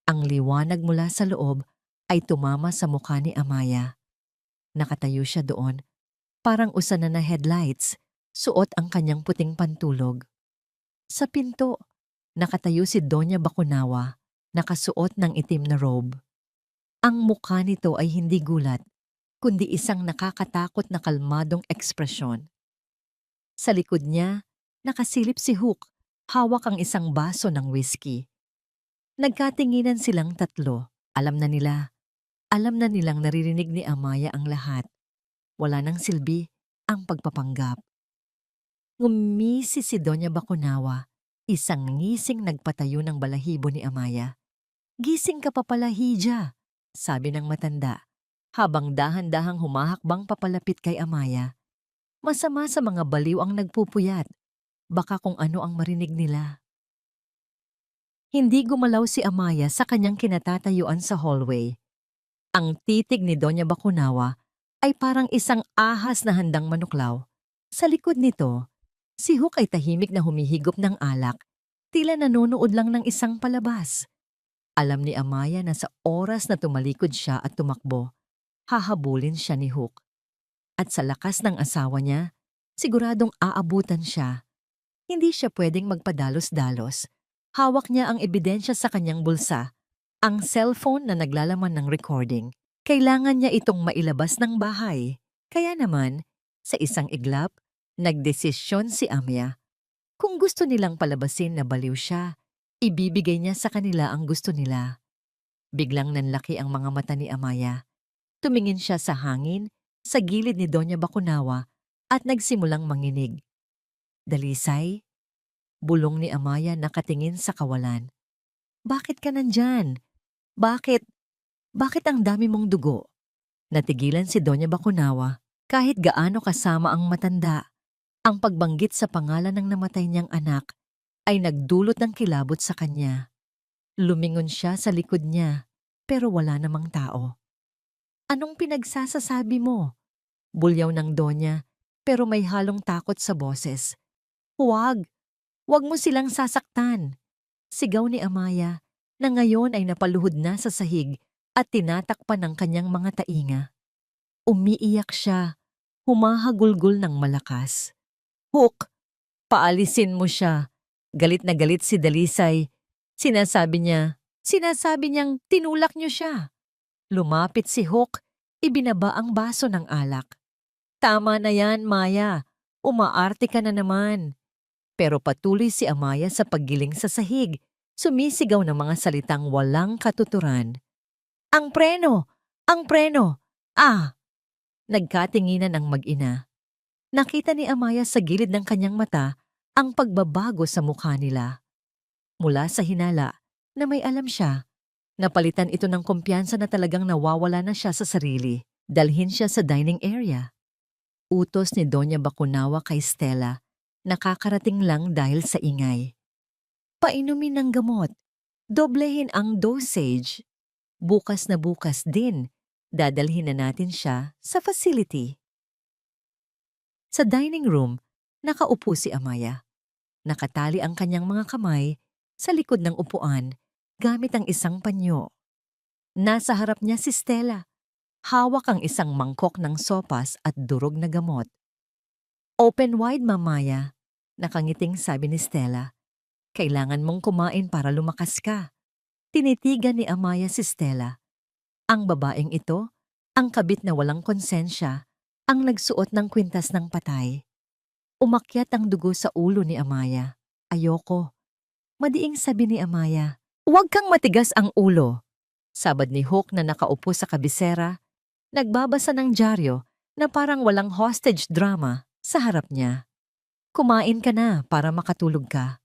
Ang liwanag mula sa loob ay tumama sa mukha ni Amaya. Nakatayo siya doon, parang usana na headlights, suot ang kanyang puting pantulog. Sa pinto, nakatayo si Doña Bakunawa, nakasuot ng itim na robe. Ang mukha nito ay hindi gulat, kundi isang nakakatakot na kalmadong ekspresyon. Sa likod niya, nakasilip si Hook, hawak ang isang baso ng whiskey. Nagkatinginan silang tatlo. Alam na nilang naririnig ni Amaya ang lahat. Wala nang silbi ang pagpapanggap. Ngumisi si Doña Bakunawa, isang ngising nagpatayo ng balahibo ni Amaya. Gising ka pa pala, Hija, sabi ng matanda, habang dahan-dahang humahakbang papalapit kay Amaya. Masama sa mga baliw ang nagpupuyat. Baka kung ano ang marinig nila. Hindi gumalaw si Amaya sa kanyang kinatatayuan sa hallway. Ang titig ni Doña Bakunawa ay parang isang ahas na handang manuklaw. Sa likod nito, si Hook ay tahimik na humihigop ng alak, tila nanonood lang ng isang palabas. Alam ni Amaya na sa oras na tumalikod siya at tumakbo, hahabulin siya ni Hook. At sa lakas ng asawa niya, siguradong aabutan siya. Hindi siya pwedeng magpadalos-dalos. Hawak niya ang ebidensya sa kanyang bulsa, ang cellphone na naglalaman ng recording. Kailangan niya itong mailabas ng bahay. Kaya naman, sa isang iglap, nagdesisyon si Amya. Kung gusto nilang palabasin na baliw siya, ibibigay niya sa kanila ang gusto nila. Biglang nanlaki ang mga mata ni Amaya. Tumingin siya sa hangin, sa gilid ni Doña Bakunawa at nagsimulang manginig. Dalisay, bulong ni Amaya nakatingin sa kawalan. Bakit ka nandyan? Bakit? Bakit ang dami mong dugo? Natigilan si Doña Bakunawa kahit gaano kasama ang matanda. Ang pagbanggit sa pangalan ng namatay niyang anak ay nagdulot ng kilabot sa kanya. Lumingon siya sa likod niya pero wala namang tao. Anong pinagsasasabi mo? Bulyaw ng Donya pero may halong takot sa boses. Huwag! Huwag mo silang sasaktan! Sigaw ni Amaya na ngayon ay napaluhod na sa sahig at tinatakpan ng kanyang mga tainga. Umiiyak siya, humahagulgol ng malakas. Hook! Paalisin mo siya. Galit na galit si Dalisay. Sinasabi niyang tinulak niyo siya. Lumapit si Hook, ibinaba ang baso ng alak. Tama na yan, Maya. Umaarte ka na naman. Pero patuloy si Amaya sa paggiling sa sahig, sumisigaw ng mga salitang walang katuturan. Ang preno! Ang preno! Ah! Nagkatinginan ang mag-ina. Nakita ni Amaya sa gilid ng kanyang mata ang pagbabago sa mukha nila. Mula sa hinala na may alam siya, napalitan ito ng kumpiyansa na talagang nawawala na siya sa sarili. Dalhin siya sa dining area. Utos ni Doña Bakunawa kay Stella, nakakarating lang dahil sa ingay. Painumin ng gamot. Doblehin ang dosage. Bukas na bukas din, dadalhin na natin siya sa facility. Sa dining room, nakaupo si Amaya. Nakatali ang kanyang mga kamay sa likod ng upuan gamit ang isang panyo. Nasa harap niya si Stella. Hawak ang isang mangkok ng sopas at durog na gamot. Open wide, Mamaya, nakangiting sabi ni Stella. Kailangan mong kumain para lumakas ka. Tinitigan ni Amaya si Stella. Ang babaeng ito, ang kabit na walang konsensya, ang nagsuot ng kwintas ng patay. Umakyat ang dugo sa ulo ni Amaya. Ayoko. Madiing sabi ni Amaya, huwag kang matigas ang ulo. Sabad ni Hook na nakaupo sa kabisera, nagbabasa ng dyaryo na parang walang hostage drama sa harap niya. Kumain ka na para makatulog ka.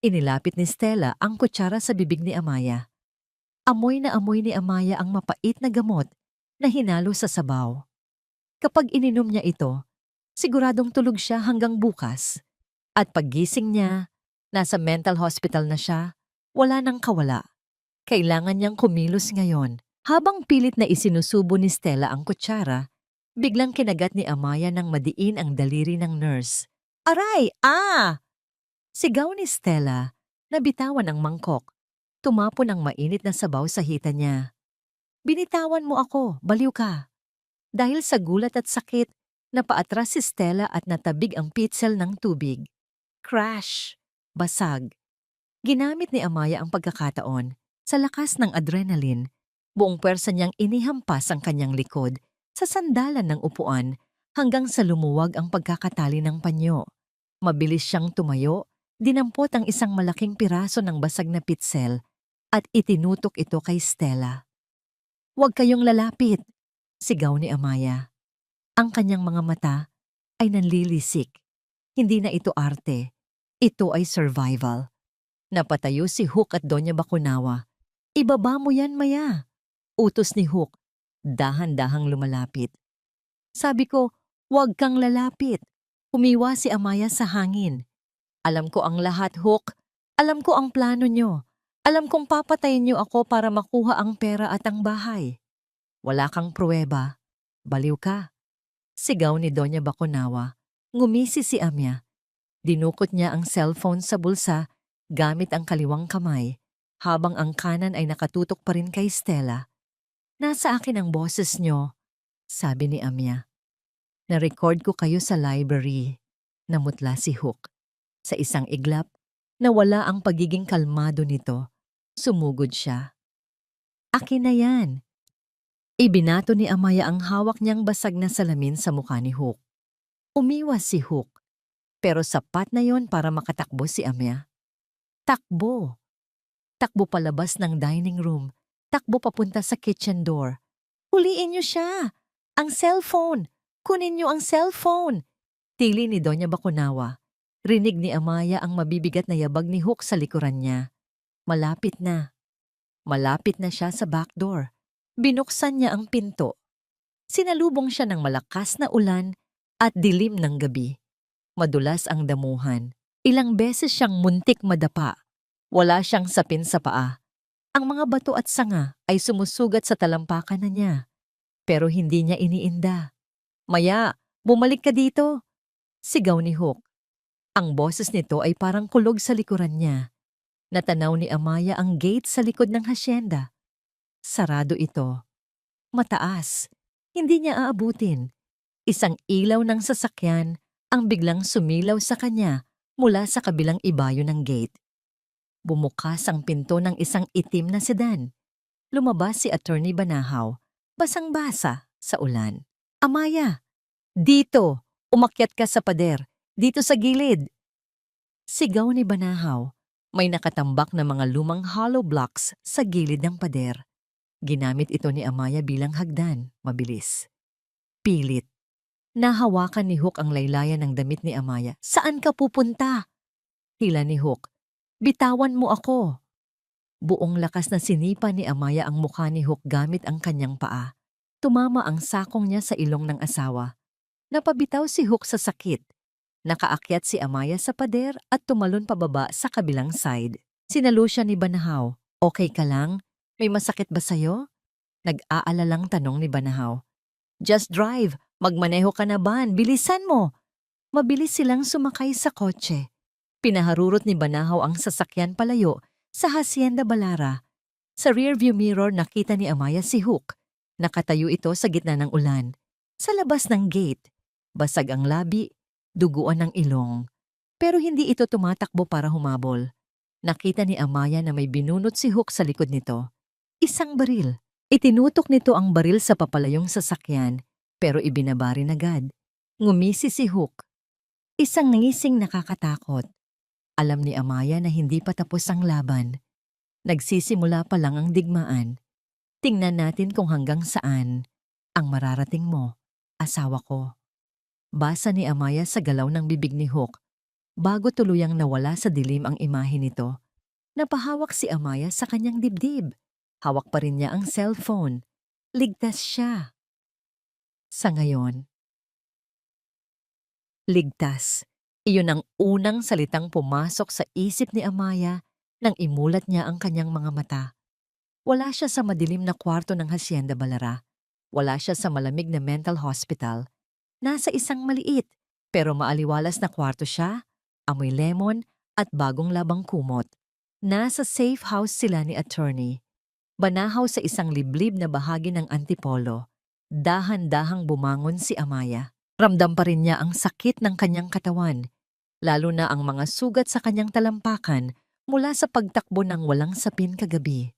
Inilapit ni Stella ang kutsara sa bibig ni Amaya. Amoy na amoy ni Amaya ang mapait na gamot na hinalo sa sabaw. Kapag ininom niya ito, siguradong tulog siya hanggang bukas. At paggising niya, nasa mental hospital na siya, wala nang kawala. Kailangan niyang kumilos ngayon. Habang pilit na isinusubo ni Stella ang kutsara, biglang kinagat ni Amaya ng madiin ang daliri ng nurse. Aray! Ah! Sigaw ni Stella, nabitawan ang mangkok. Tumapon ang mainit na sabaw sa hita niya. Binitawan mo ako, baliw ka. Dahil sa gulat at sakit, napaatras si Stella at natabig ang pitzel ng tubig. Crash! Basag. Ginamit ni Amaya ang pagkakataon. Sa lakas ng adrenaline, buong pwersa niyang inihampas ang kanyang likod sa sandalan ng upuan hanggang sa lumuwag ang pagkakatali ng panyo. Mabilis siyang tumayo, dinampot ang isang malaking piraso ng basag na pitzel at itinutok ito kay Stella. Huwag kayong lalapit, sigaw ni Amaya. Ang kanyang mga mata ay nanlilisik. Hindi na ito arte. Ito ay survival. Napatayo si Hook at Doña Bakunawa. Ibaba mo yan, Maya. Utos ni Hook. Dahan-dahang lumalapit. Sabi ko, huwag kang lalapit. Umiwa si Amaya sa hangin. Alam ko ang lahat, Hook. Alam ko ang plano nyo. Alam kong papatayin niyo ako para makuha ang pera at ang bahay. Wala kang pruweba. Baliw ka. Sigaw ni Doña Bakunawa. Ngumisi si Amya. Dinukot niya ang cellphone sa bulsa gamit ang kaliwang kamay, habang ang kanan ay nakatutok pa rin kay Stella. Nasa akin ang boses niyo, sabi ni Amya. Na-record ko kayo sa library. Namutla si Hook. Sa isang iglap, nawala ang pagiging kalmado nito. Sumugod siya. Akin na yan. Ibinato ni Amaya ang hawak niyang basag na salamin sa mukha ni Hook. Umiwas si Hook, pero sapat na yon para makatakbo si Amaya. Takbo! Takbo palabas ng dining room. Takbo papunta sa kitchen door. Huliin niyo siya! Ang cellphone! Kunin niyo ang cellphone! Tili ni Doña Bakunawa. Rinig ni Amaya ang mabibigat na yabag ni Hook sa likuran niya. Malapit na. Malapit na siya sa back door. Binuksan niya ang pinto. Sinalubong siya ng malakas na ulan at dilim ng gabi. Madulas ang damuhan. Ilang beses siyang muntik madapa. Wala siyang sapin sa paa. Ang mga bato at sanga ay sumusugat sa talampakan na niya. Pero hindi niya iniinda. Maya, bumalik ka dito! Sigaw ni Hook. Ang boses nito ay parang kulog sa likuran niya. Natanaw ni Amaya ang gate sa likod ng hasyenda. Sarado ito. Mataas. Hindi niya aabutin. Isang ilaw ng sasakyan ang biglang sumilaw sa kanya mula sa kabilang ibayo ng gate. Bumukas ang pinto ng isang itim na sedan. Lumabas si Attorney Banahaw, basang-basa sa ulan. Amaya! Dito! Umakyat ka sa pader! Dito sa gilid! Sigaw ni Banahaw. May nakatambak na mga lumang hollow blocks sa gilid ng pader. Ginamit ito ni Amaya bilang hagdan, mabilis. Pilit. Nahawakan ni Hook ang laylayan ng damit ni Amaya. Saan ka pupunta? Hila ni Hook. Bitawan mo ako. Buong lakas na sinipa ni Amaya ang mukha ni Hook gamit ang kanyang paa. Tumama ang sakong niya sa ilong ng asawa. Napabitaw si Hook sa sakit. Nakaakyat si Amaya sa pader at tumalon pababa sa kabilang side. Sinalo siya ni Banahaw. Okay ka lang? May masakit ba sa'yo? Nag-aalalang tanong ni Banahaw. Just drive. Magmaneho ka na, Ban. Bilisan mo. Mabilis silang sumakay sa kotse. Pinaharurot ni Banahaw ang sasakyan palayo sa Hacienda Balara. Sa rearview mirror nakita ni Amaya si Hook. Nakatayo ito sa gitna ng ulan. Sa labas ng gate. Basag ang labi, duguan ng ilong. Pero hindi ito tumatakbo para humabol. Nakita ni Amaya na may binunot si Hook sa likod nito. Isang baril. Itinutok nito ang baril sa papalayong sasakyan, pero ibinaba rin agad. Ngumisi si Hook. Isang ngising nakakatakot. Alam ni Amaya na hindi pa tapos ang laban. Nagsisimula pa lang ang digmaan. Tingnan natin kung hanggang saan ang mararating mo, asawa ko. Basa ni Amaya sa galaw ng bibig ni Hook. Bago tuluyang nawala sa dilim ang imahe nito, napahawak si Amaya sa kanyang dibdib. Hawak pa rin niya ang cellphone. Ligtas siya. Sa ngayon, ligtas. Iyon ang unang salitang pumasok sa isip ni Amaya nang imulat niya ang kanyang mga mata. Wala siya sa madilim na kwarto ng Hacienda Balara. Wala siya sa malamig na mental hospital. Nasa isang maliit pero maaliwalas na kwarto siya, amoy lemon at bagong labang kumot. Nasa safe house sila ni attorney. Banahaw sa isang liblib na bahagi ng Antipolo. Dahan-dahang bumangon si Amaya. Ramdam pa rin niya ang sakit ng kanyang katawan, lalo na ang mga sugat sa kanyang talampakan mula sa pagtakbo ng walang sapin kagabi.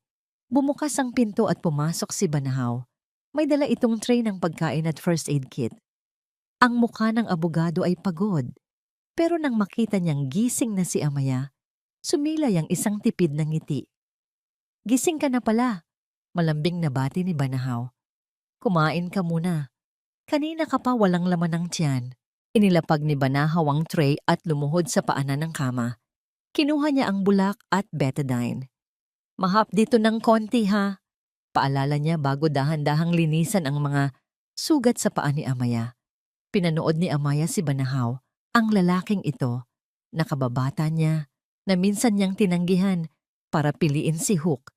Bumukas ang pinto at pumasok si Banahaw. May dala itong tray ng pagkain at first aid kit. Ang mukha ng abogado ay pagod, pero nang makita niyang gising na si Amaya, sumilay ang isang tipid na ngiti. Gising ka na pala, malambing na bati ni Banahaw. Kumain ka muna. Kanina ka pa walang laman ng tiyan. Inilapag ni Banahaw ang tray at lumuhod sa paanan ng kama. Kinuha niya ang bulak at betadine. Mahap dito ng konti ha. Paalala niya bago dahan-dahang linisan ang mga sugat sa paa ni Amaya. Pinanood ni Amaya si Banahaw, ang lalaking ito, nakababata niya, na minsan niyang tinanggihan para piliin si Hook,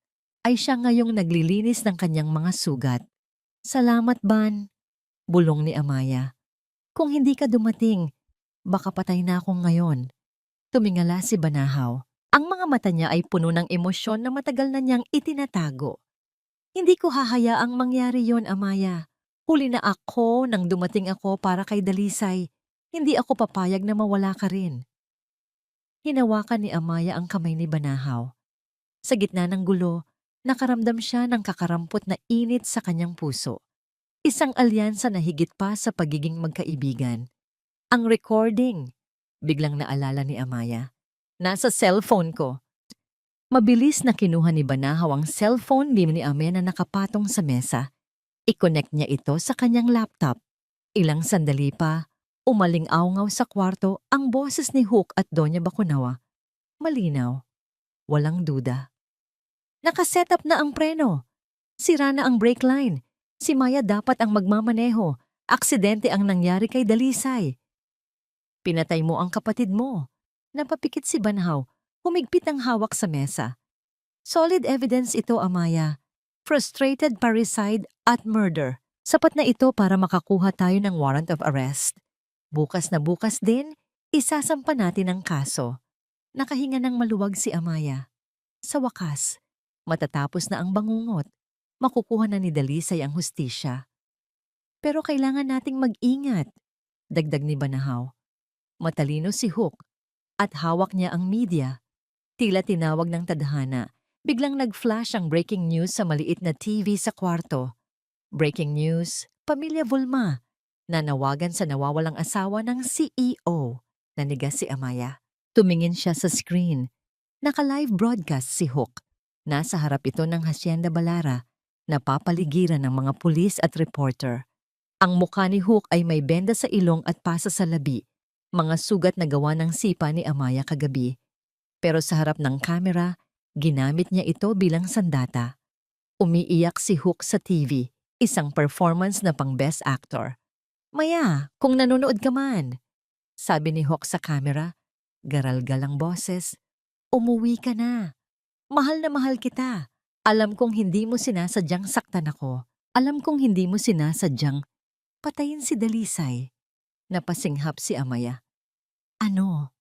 ay siya ngayong naglilinis ng kanyang mga sugat. Salamat, Ban, bulong ni Amaya. Kung hindi ka dumating, baka patay na ako ngayon. Tumingala si Banahaw. Ang mga mata niya ay puno ng emosyon na matagal na niyang itinatago. Hindi ko hahayaang mangyari yon, Amaya. Huli na ako nang dumating ako para kay Dalisay. Hindi ako papayag na mawala ka rin. Hinawakan ni Amaya ang kamay ni Banahaw. Sa gitna ng gulo, Nakaramdam siya ng kakarampot na init sa kanyang puso. Isang alyansa na higit pa sa pagiging magkaibigan. Ang recording, biglang naalala ni Amaya. Nasa cellphone ko. Mabilis na kinuha ni Banahaw ang cellphone ni Ame na nakapatong sa mesa. I-connect niya ito sa kanyang laptop. Ilang sandali pa, umaling-awngaw sa kwarto ang boses ni Hook at Doña Bacunawa. Malinaw. Walang duda. Nakaset up na ang preno. Sira na ang brake line. Si Maya dapat ang magmamaneho. Aksidente ang nangyari kay Dalisay. Pinatay mo ang kapatid mo. Napapikit si Banhaw. Humigpit ang hawak sa mesa. Solid evidence ito, Amaya. Frustrated parricide at murder. Sapat na ito para makakuha tayo ng warrant of arrest. Bukas na bukas din, isasampa natin ang kaso. Nakahinga ng maluwag si Amaya. Sa wakas, matatapos na ang bangungot. Makukuha na ni Dalisay ang hustisya. Pero kailangan nating mag-ingat, dagdag ni Banahaw. Matalino si Hook at hawak niya ang media. Tila tinawag ng tadhana. Biglang nag-flash ang breaking news sa maliit na TV sa kwarto. Breaking news, Pamilya Vulma. Nanawagan sa nawawalang asawa ng CEO. Nanigas si Amaya. Tumingin siya sa screen. Naka-live broadcast si Hook. Nasa harap ito ng Hacienda Balara. Napapaligiran ng mga pulis at reporter. Ang mukha ni Hook ay may benda sa ilong at pasa sa labi. Mga sugat na gawa ng sipa ni Amaya kagabi. Pero sa harap ng kamera, ginamit niya ito bilang sandata. Umiiyak si Hook sa TV, isang performance na pang best actor. Maya, kung nanonood ka man, sabi ni Hook sa kamera, garalgal ang boses. Umuwi ka na. Mahal na mahal kita. Alam kong hindi mo sinasadyang saktan ako. Alam kong hindi mo sinasadyang patayin si Dalisay. Napasinghap si Amaya. Ano?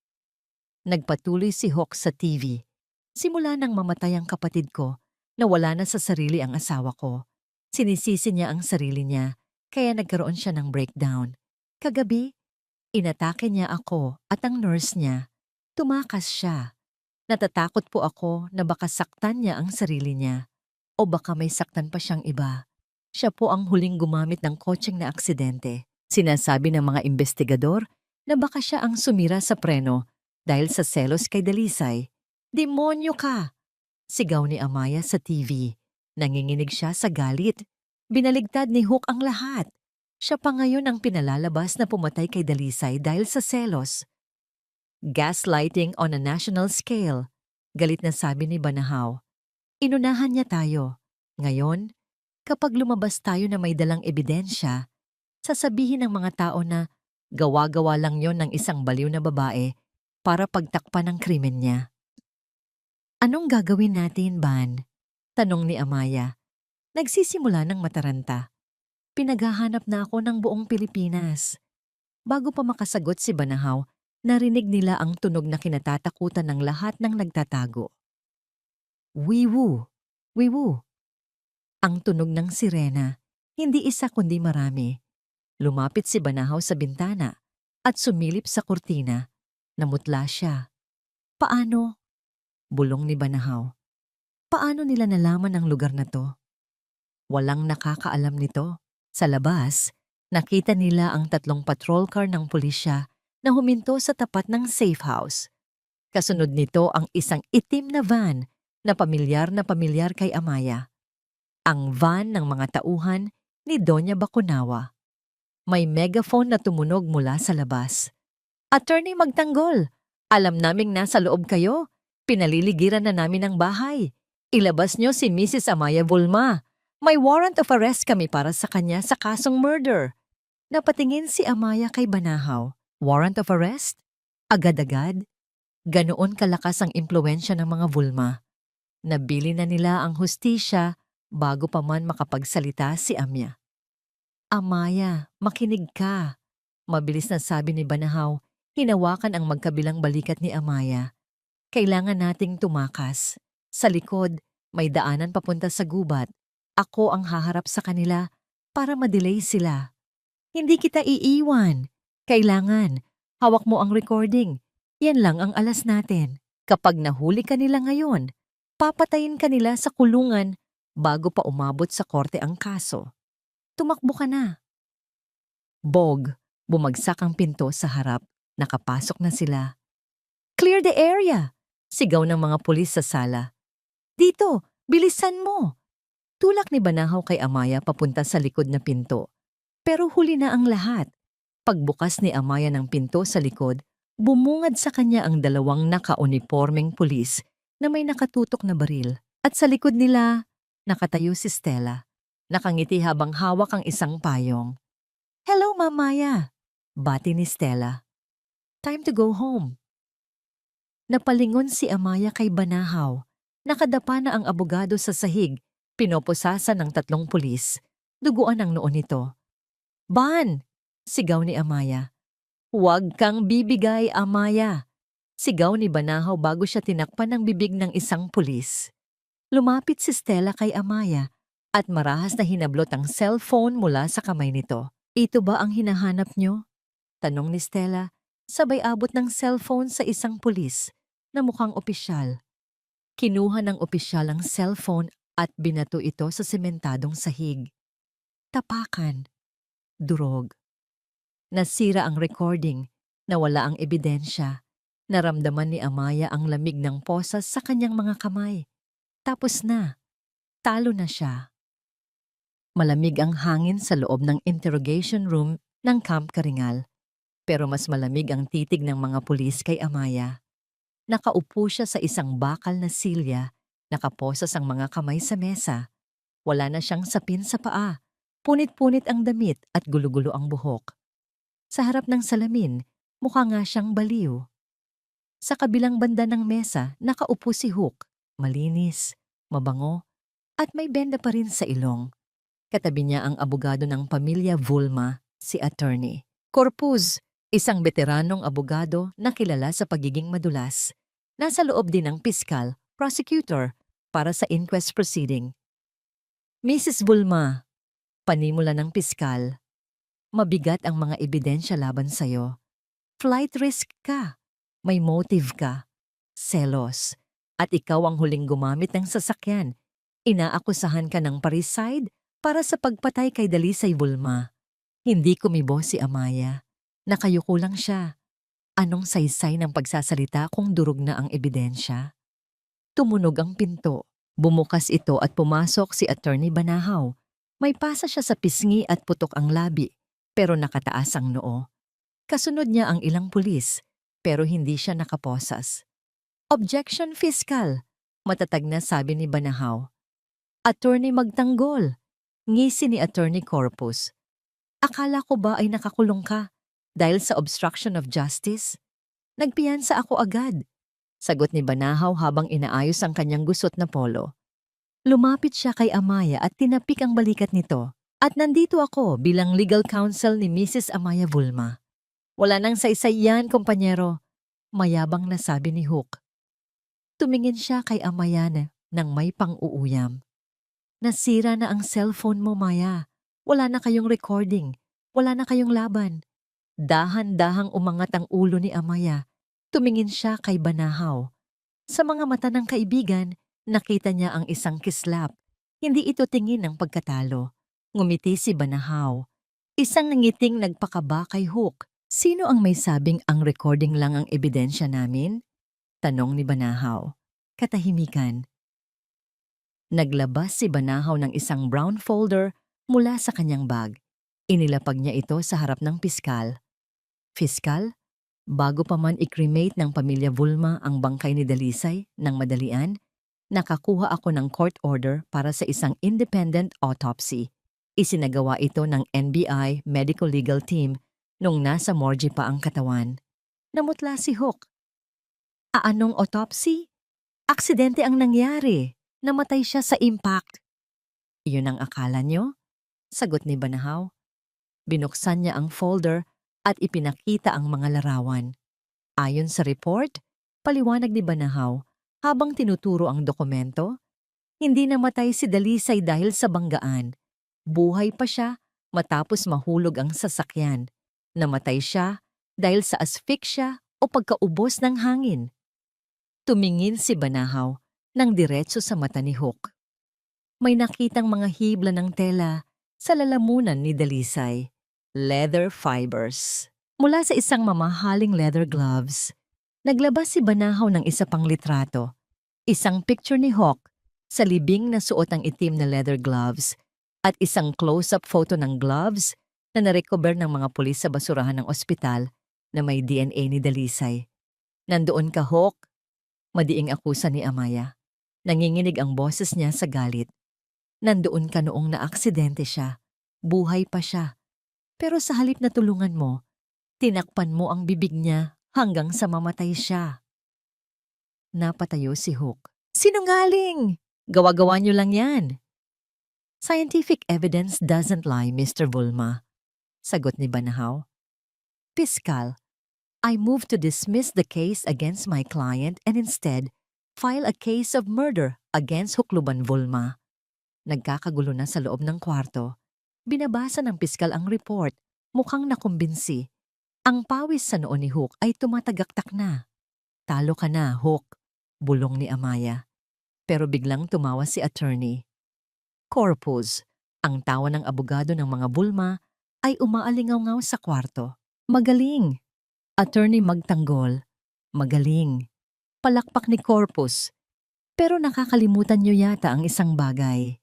Nagpatuloy si Hook sa TV. Simula nang mamatay ang kapatid ko, nawala na sa sarili ang asawa ko. Sinisisi niya ang sarili niya, kaya nagkaroon siya ng breakdown. Kagabi, inatake niya ako at ang nurse niya. Tumakas siya. Natatakot po ako na baka saktan niya ang sarili niya. O baka may saktan pa siyang iba. Siya po ang huling gumamit ng kotseng na aksidente. Sinasabi ng mga investigador na baka siya ang sumira sa preno dahil sa selos kay Dalisay. Demonyo ka! Sigaw ni Amaya sa TV. Nanginginig siya sa galit. Binaligtad ni Hook ang lahat. Siya pa ngayon ang pinalalabas na pumatay kay Dalisay dahil sa selos. Gaslighting on a national scale. Galit na sabi ni Banahaw. Inunahan niya tayo. Ngayon, kapag lumabas tayo na may dalang ebidensya, sasabihin ng mga tao na gawa-gawa lang yon ng isang baliw na babae para pagtakpan ng krimen niya. Anong gagawin natin, Ban? Tanong ni Amaya. Nagsisimula ng mataranta. Pinaghahanap na ako ng buong Pilipinas. Bago pa makasagot si Banahaw, narinig nila ang tunog na kinatatakutan ng lahat ng nagtatago. Wiwu! Wiwu! Ang tunog ng sirena, hindi isa kundi marami. Lumapit si Banahaw sa bintana at sumilip sa kurtina. Namutla siya. Paano? Bulong ni Banahaw. Paano nila nalaman ang lugar na to? Walang nakakaalam nito. Sa labas, nakita nila ang 3 patrol car ng pulisya na huminto sa tapat ng safe house. Kasunod nito ang isang itim na van na pamilyar kay Amaya. Ang van ng mga tauhan ni Doña Bacunawa. May megaphone na tumunog mula sa labas. Attorney Magtanggol, alam naming nasa loob kayo. Pinaliligiran na namin ang bahay. Ilabas niyo si Mrs. Amaya Vulma. May warrant of arrest kami para sa kanya sa kasong murder. Napatingin si Amaya kay Banahaw. Warrant of arrest? Agad-agad? Ganoon kalakas ang impluwensya ng mga Vulma. Nabili na nila ang hustisya bago pa man makapagsalita si Amya. Amaya, makinig ka. Mabilis na sabi ni Banahaw, hinawakan ang magkabilang balikat ni Amaya. Kailangan nating tumakas. Sa likod, may daanan papunta sa gubat. Ako ang haharap sa kanila para madelay sila. Hindi kita iiwan. Kailangan, hawak mo ang recording. Yan lang ang alas natin. Kapag nahuli ka nila ngayon, Papatayin ka nila sa kulungan bago pa umabot sa korte ang kaso. Tumakbo ka na. Bog, bumagsak ang pinto sa harap. Nakapasok na sila. Clear the area! Sigaw ng mga pulis sa sala. Dito, bilisan mo! Tulak ni Banahaw kay Amaya papunta sa likod na pinto. Pero huli na ang lahat. Pagbukas ni Amaya ng pinto sa likod, bumungad sa kanya ang dalawang naka-uniformeng pulis na may nakatutok na baril. At sa likod nila, nakatayo si Stella. Nakangiti habang hawak ang isang payong. Hello, Mamaya! Bati ni Stella. Time to go home. Napalingon si Amaya kay Banahaw. Nakadapa na ang abogado sa sahig, pinoposasan ng 3 pulis. Duguan ang noo nito. Ban! Sigaw ni Amaya. Huwag kang bibigay, Amaya. Sigaw ni Banahaw bago siya tinakpan ng bibig ng isang pulis. Lumapit si Stella kay Amaya at marahas na hinablot ang cellphone mula sa kamay nito. Ito ba ang hinahanap nyo? Tanong ni Stella, sabay abot ng cellphone sa isang pulis na mukhang opisyal. Kinuha ng opisyal ang cellphone at binato ito sa sementadong sahig. Tapakan. Durog. Nasira ang recording, nawala ang ebidensya. Naramdaman ni Amaya ang lamig ng posas sa kanyang mga kamay. Tapos na. Talo na siya. Malamig ang hangin sa loob ng interrogation room ng Camp Karingal. Pero mas malamig ang titig ng mga pulis kay Amaya. Nakaupo siya sa isang bakal na silya, nakaposas ang mga kamay sa mesa. Wala na siyang sapin sa paa, punit-punit ang damit at gulo-gulo ang buhok. Sa harap ng salamin, mukha nga siyang baliw. Sa kabilang banda ng mesa, nakaupo si Hook, malinis, mabango, at may benda pa rin sa ilong. Katabi niya ang abogado ng pamilya Vulma, si Attorney Corpuz, isang veteranong abogado na kilala sa pagiging madulas. Nasa loob din ng piskal, prosecutor, para sa inquest proceeding. Mrs. Vulma, panimula ng piskal, mabigat ang mga ebidensya laban sa'yo. Flight risk ka, may motive ka, selos, at ikaw ang huling gumamit ng sasakyan. Inaakusahan ka ng parricide para sa pagpatay kay Dalisay Vulma. Hindi kumibo si Amaya. Nakayuko lang siya. Anong saysay ng pagsasalita kung durog na ang ebidensya? Tumunog ang pinto. Bumukas ito at pumasok si Attorney Banahaw. May pasa siya sa pisngi at putok ang labi, pero nakataas ang noo. Kasunod niya ang ilang pulis, pero hindi siya nakaposas. Objection fiscal, matatag na sabi ni Banahaw. Attorney magtanggol, ngisi ni Attorney Corpus. Akala ko ba ay nakakulong ka dahil sa obstruction of justice? Nagpiyansa ako agad, sagot ni Banahaw habang inaayos ang kanyang gusot na polo. Lumapit siya kay Amaya at tinapik ang balikat nito. At nandito ako bilang legal counsel ni Mrs. Amaya Vulma. Wala nang saysay yan, kompanyero, mayabang na sabi ni Hook. Tumingin siya kay Amaya nang may pang-uuyam. Nasira na ang cellphone mo, Maya. Wala na kayong recording. Wala na kayong laban. Dahan-dahang umangat ang ulo ni Amaya. Tumingin siya kay Banahaw. Sa mga mata ng kaibigan, nakita niya ang isang kislap. Hindi ito tingin ng pagkatalo. Ngumiti si Banahaw. Isang ngiting nagpakaba kay Hook. Sino ang may sabing ang recording lang ang ebidensya namin? Tanong ni Banahaw. Katahimikan. Naglabas si Banahaw ng isang brown folder mula sa kanyang bag. Inilapag niya ito sa harap ng piskal. Fiskal, bago pa man i-cremate ng pamilya Vulma ang bangkay ni Dalisay ng madalian, nakakuha ako ng court order para sa isang independent autopsy. Isinagawa ito ng NBI Medical Legal Team nung nasa morgue pa ang katawan. Namutla si Hook. Anong autopsy? Aksidente ang nangyari. Namatay siya sa impact. Iyon ang akala niyo? Sagot ni Banahaw. Binuksan niya ang folder at ipinakita ang mga larawan. Ayon sa report, paliwanag ni Banahaw, habang tinuturo ang dokumento, hindi namatay si Dalisay dahil sa banggaan. Buhay pa siya matapos mahulog ang sasakyan. Namatay siya dahil sa asphyxia o pagkaubos ng hangin. Tumingin si Banahaw. nang diretso sa mata ni Hook. May nakitang mga hibla ng tela sa lalamunan ni Dalisay. Leather fibers. Mula sa isang mamahaling leather gloves, naglabas si Banahaw ng isa pang litrato. Isang picture ni Hawk sa libing na suot ang itim na leather gloves at isang close-up photo ng gloves na narecover ng mga pulis sa basurahan ng ospital na may DNA ni Dalisay. Nandoon ka, Hawk? Madiing akusa ni Amaya. Nanginginig ang boses niya sa galit. Nandoon ka noong naaksidente siya. Buhay pa siya. Pero sa halip na tulungan mo, tinakpan mo ang bibig niya hanggang sa mamatay siya. Napatayo si Hook. Sinungaling! Gawa-gawa niyo lang yan. Scientific evidence doesn't lie, Mr. Vulma. Sagot ni Banahaw. Piskal, I move to dismiss the case against my client and instead file a case of murder against Hukluban Vulma. Nagkakagulo na sa loob ng kwarto. Binabasa ng piskal ang report, mukhang nakumbinsi. Ang pawis sa noo ni Hook ay tumatagaktak na. Talo ka na, Hook, bulong ni Amaya. Pero biglang tumawa si attorney. Corpus, ang tawa ng abogado ng mga Bulma, ay umaalingaw-ngaw sa kwarto. Magaling! Attorney magtanggol. Magaling. Palakpak ni Corpus. Pero nakakalimutan niyo yata ang isang bagay.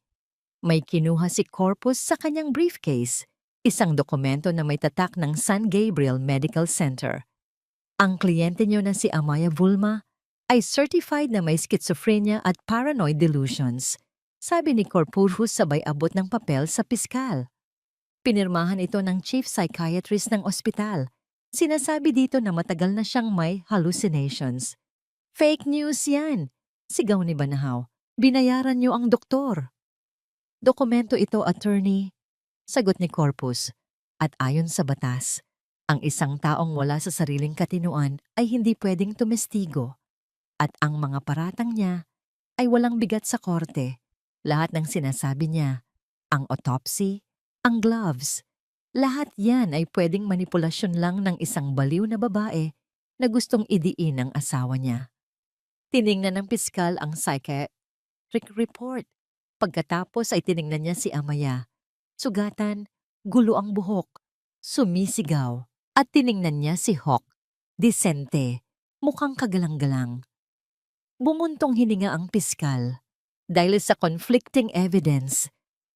May kinuha si Corpus sa kanyang briefcase, isang dokumento na may tatak ng San Gabriel Medical Center. Ang kliyente niyo na si Amaya Vulma ay certified na may schizophrenia at paranoid delusions, sabi ni Corpus sabay abot ng papel sa piskal. Pinirmahan ito ng chief psychiatrist ng ospital. Sinasabi dito na matagal na siyang may hallucinations. Fake news yan, sigaw ni Banahaw. Binayaran niyo ang doktor. Dokumento ito, attorney, sagot ni Corpus. At ayon sa batas, ang isang taong wala sa sariling katinuan ay hindi pwedeng tumestigo. At ang mga paratang niya ay walang bigat sa korte. Lahat ng sinasabi niya, ang autopsy, ang gloves, lahat yan ay pwedeng manipulasyon lang ng isang baliw na babae na gustong idiin ang asawa niya. Tiningnan ng piskal ang psychiatric report. Pagkatapos ay tiningnan niya si Amaya. Sugatan, gulo ang buhok, sumisigaw, at tiningnan niya si Hawk. Disente, mukhang kagalang-galang. Bumuntong hininga ang piskal. Dahil sa conflicting evidence,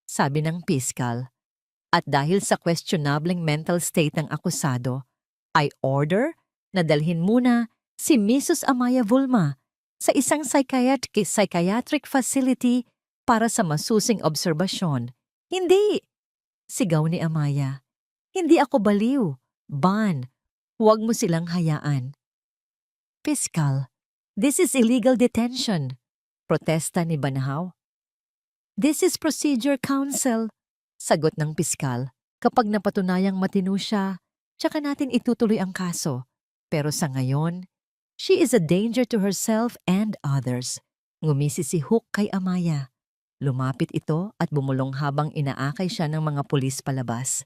sabi ng piskal, at dahil sa questionableng mental state ng akusado, I order na dalhin muna si Mrs. Amaya Vulma sa isang psychiatric facility para sa masusing obserbasyon. Hindi! Sigaw ni Amaya. Hindi ako baliw. Ban, huwag mo silang hayaan. Piskal, this is illegal detention. Protesta ni Banahaw. This is procedure, counsel. Sagot ng piskal. Kapag napatunayang matino siya, tsaka natin itutuloy ang kaso. Pero sa ngayon, she is a danger to herself and others. Ngumisi si Hook kay Amaya. Lumapit ito at bumulong habang inaakay siya ng mga pulis palabas.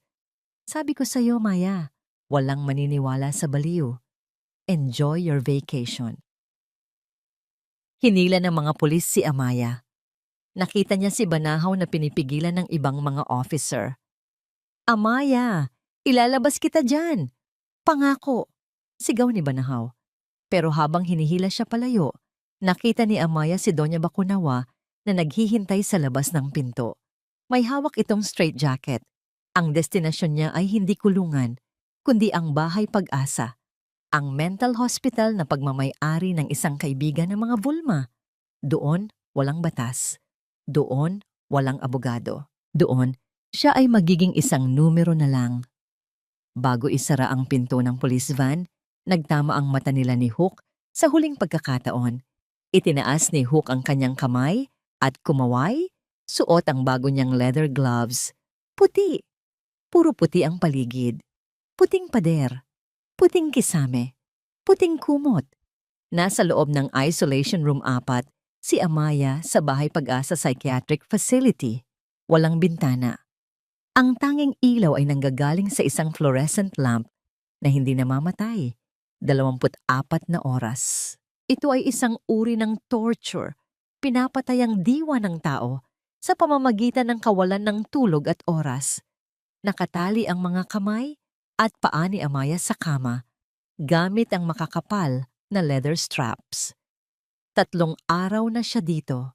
Sabi ko sa'yo, Maya, walang maniniwala sa baliw. Enjoy your vacation. Hinila ng mga pulis si Amaya. Nakita niya si Banahaw na pinipigilan ng ibang mga officer. Amaya, ilalabas kita dyan. Pangako, sigaw ni Banahaw. Pero habang hinihila siya palayo, nakita ni Amaya si Doña Bakunawa na naghihintay sa labas ng pinto. May hawak itong straitjacket. Ang destinasyon niya ay hindi kulungan, kundi ang Bahay Pag-asa, ang mental hospital na pagmamay-ari ng isang kaibigan ng mga Vulma. Doon, walang batas. Doon, walang abogado. Doon, siya ay magiging isang numero na lang. Bago isara ang pinto ng police van, nagtama ang mata nila ni Hook sa huling pagkakataon. Itinaas ni Hook ang kanyang kamay at kumaway, suot ang bago niyang leather gloves. Puti. Puro puti ang paligid. Puting pader. Puting kisame. Puting kumot. Nasa loob ng isolation room 4, si Amaya sa Bahay Pag-asa Psychiatric Facility. Walang bintana. Ang tanging ilaw ay nanggagaling sa isang fluorescent lamp na hindi namamatay. 24 na oras. Ito ay isang uri ng torture pinapatay ang diwa ng tao sa pamamagitan ng kawalan ng tulog at oras. Nakatali ang mga kamay at paa ni Amaya sa kama gamit ang makakapal na leather straps. 3 araw na siya dito.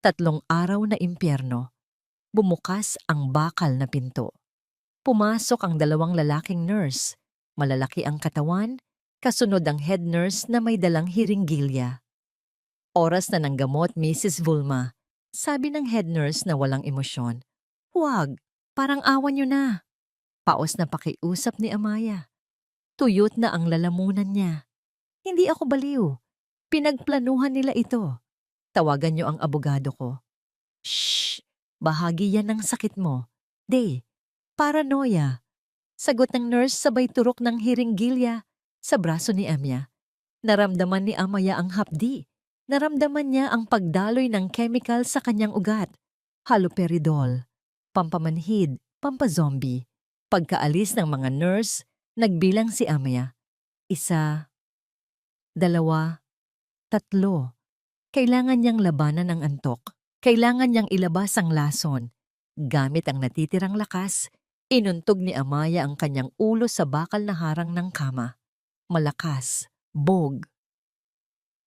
3 araw na impyerno. Bumukas ang bakal na pinto. Pumasok ang 2 lalaking nurse. Malalaki ang katawan, kasunod ang head nurse na may dalang hiringgilya. Oras na ng gamot, Mrs. Vulma. Sabi ng head nurse na walang emosyon. Huwag, parang awan niyo na. Paos na pakiusap ni Amaya. Tuyot na ang lalamunan niya. Hindi ako baliw. Pinagplanuhan nila ito. Tawagan niyo ang abogado ko. Shh! Bahagi yan ng sakit mo. Day, paranoia. Sagot ng nurse sabay turok ng hiringgilya sa braso ni Amya. Naramdaman ni Amaya ang hapdi. Naramdaman niya ang pagdaloy ng chemical sa kanyang ugat. Haloperidol, pampamanhid, pampazombie. Pagkaalis ng mga nurse, nagbilang si Amaya. 1, 2, 3. Kailangan niyang labanan ang antok. Kailangan niyang ilabas ang lason. Gamit ang natitirang lakas, inuntog ni Amaya ang kanyang ulo sa bakal na harang ng kama. Malakas, bog.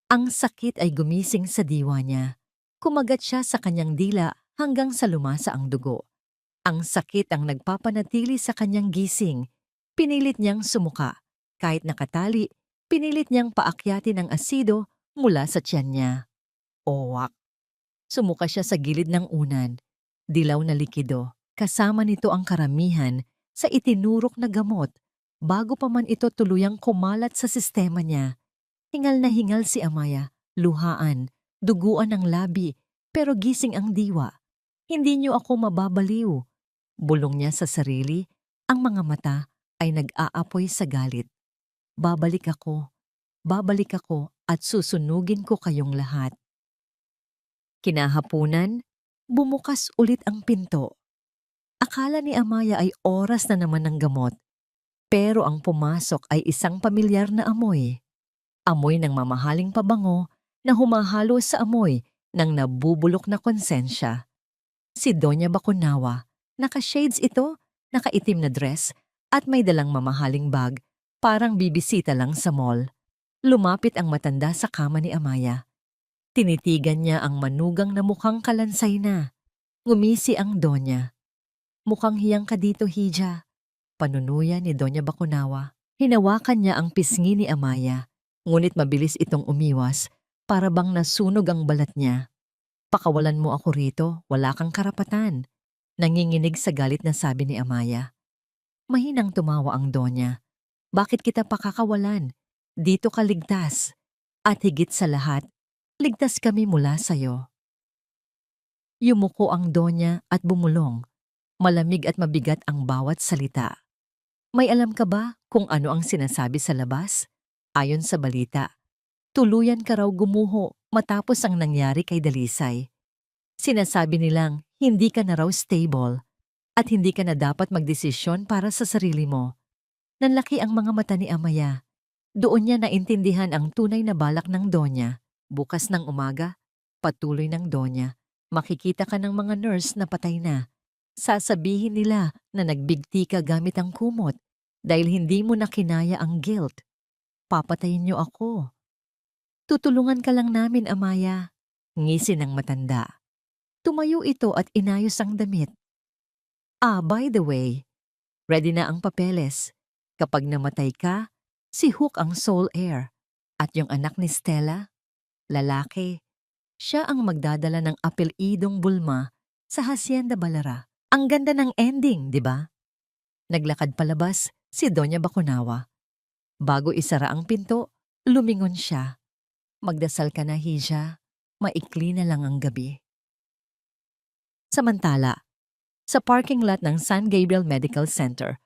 Ang sakit ay gumising sa diwa niya. Kumagat siya sa kanyang dila hanggang sa lumasa ang dugo. Ang sakit ang nagpapanatili sa kanyang gising. Pinilit niyang sumuka. Kahit nakatali, pinilit niyang paakyatin ang asido mula sa tiyan niya. Owak. Sumuka siya sa gilid ng unan. Dilaw na likido. Kasama nito ang karamihan sa itinurok na gamot bago pa man ito tuluyang kumalat sa sistema niya. Hingal na hingal si Amaya, luhaan, duguan ang labi, pero gising ang diwa. Hindi niyo ako mababaliw. Bulong niya sa sarili, ang mga mata ay nag-aapoy sa galit. Babalik ako at susunugin ko kayong lahat. Kinahapunan, bumukas ulit ang pinto. Akala ni Amaya ay oras na naman ng gamot, pero ang pumasok ay isang pamilyar na amoy. Amoy ng mamahaling pabango na humahalo sa amoy ng nabubulok na konsensya. Si Doña Bacunawa, naka-shades ito, nakaitim na dress at may dalang mamahaling bag, parang bibisita lang sa mall. Lumapit ang matanda sa kama ni Amaya. Tinitigan niya ang manugang na mukhang kalansay na. Ngumisi ang Donya. Mukhang hiyang ka dito, Hija. Panunuya ni Doña Bacunawa. Hinawakan niya ang pisngi ni Amaya. Ngunit mabilis itong umiwas para bang nasunog ang balat niya. Pakawalan mo ako rito, wala kang karapatan. Nanginginig sa galit na sabi ni Amaya. Mahinang tumawa ang Donya. Bakit kita pakakawalan? Dito ka ligtas. At higit sa lahat, ligtas kami mula sa'yo. Yumuko ang Donya at bumulong. Malamig at mabigat ang bawat salita. May alam ka ba kung ano ang sinasabi sa labas? Ayon sa balita, tuluyan ka raw gumuho matapos ang nangyari kay Dalisay. Sinasabi nilang hindi ka na raw stable at hindi ka na dapat magdesisyon para sa sarili mo. Nanlaki ang mga mata ni Amaya. Doon niya naintindihan ang tunay na balak ng Donya. Bukas ng umaga, patuloy ng Donya, makikita ka ng mga nurse na patay na. Sasabihin nila na nagbigti ka gamit ang kumot dahil hindi mo na kinaya ang guilt. Papatayin niyo ako. Tutulungan ka lang namin, Amaya. Ngisi ng matanda. Tumayo ito at inayos ang damit. By the way, ready na ang papeles. Kapag namatay ka, si Hook ang sole heir. At yung anak ni Stella, lalaki, siya ang magdadala ng apelidong Bulma sa Hacienda Balara. Ang ganda ng ending, di ba? Naglakad palabas si Doña Bacunawa. Bago isara ang pinto, lumingon siya. Magdasal ka na, Hija. Maikli na lang ang gabi. Samantala, sa parking lot ng San Gabriel Medical Center,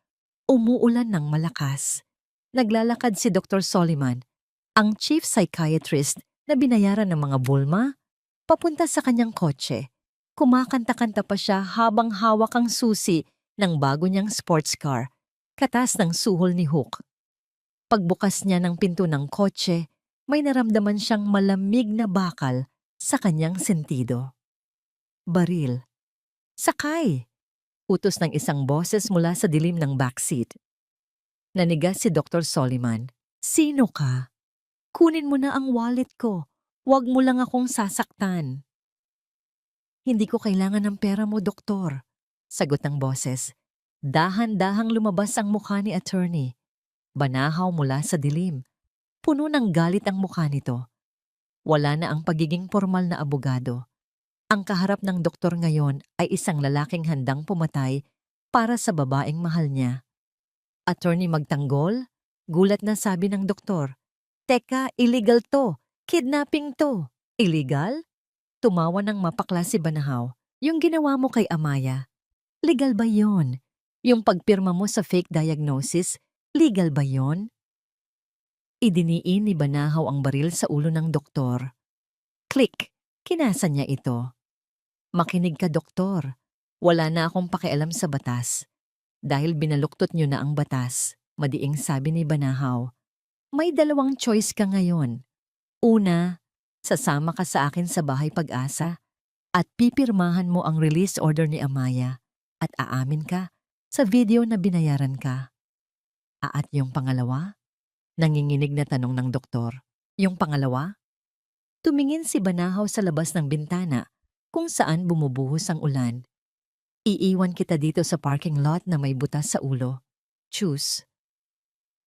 umuulan ng malakas. Naglalakad si Dr. Soliman, ang chief psychiatrist na binayaran ng mga Bulma, papunta sa kanyang kotse. Kumakanta-kanta pa siya habang hawak ang susi ng bago niyang sports car, katas ng suhol ni Hook. Pagbukas niya ng pinto ng kotse, may naramdaman siyang malamig na bakal sa kanyang sentido. Baril. Sakay! Utos ng isang boses mula sa dilim ng backseat. Nanigas si Dr. Soliman. Sino ka? Kunin mo na ang wallet ko. Huwag mo lang akong sasaktan. Hindi ko kailangan ng pera mo, doktor. Sagot ng boses. Dahan-dahang lumabas ang mukha ni attorney. Banahaw mula sa dilim. Puno ng galit ang mukha nito. Wala na ang pagiging formal na abogado. Ang kaharap ng doktor ngayon ay isang lalaking handang pumatay para sa babaeng mahal niya. Attorney magtanggol? Gulat na sabi ng doktor. Teka, illegal to. Kidnapping to. Illegal? Tumawa ng mapakla si Banahaw. Yung ginawa mo kay Amaya. Legal ba yon? Yung pagpirma mo sa fake diagnosis, legal ba yon? Idiniin ni Banahaw ang baril sa ulo ng doktor. Click! Kinasa niya ito. Makinig ka, doktor. Wala na akong pakialam sa batas. Dahil binaluktot niyo na ang batas, madiing sabi ni Banahaw. May dalawang choice ka ngayon. Una, sasama ka sa akin sa Bahay Pag-asa at pipirmahan mo ang release order ni Amaya at aamin ka sa video na binayaran ka. At yung pangalawa? Nanginginig na tanong ng doktor. Yung pangalawa? Tumingin si Banahaw sa labas ng bintana kung saan bumubuhos ang ulan. Iiwan kita dito sa parking lot na may butas sa ulo. Choose.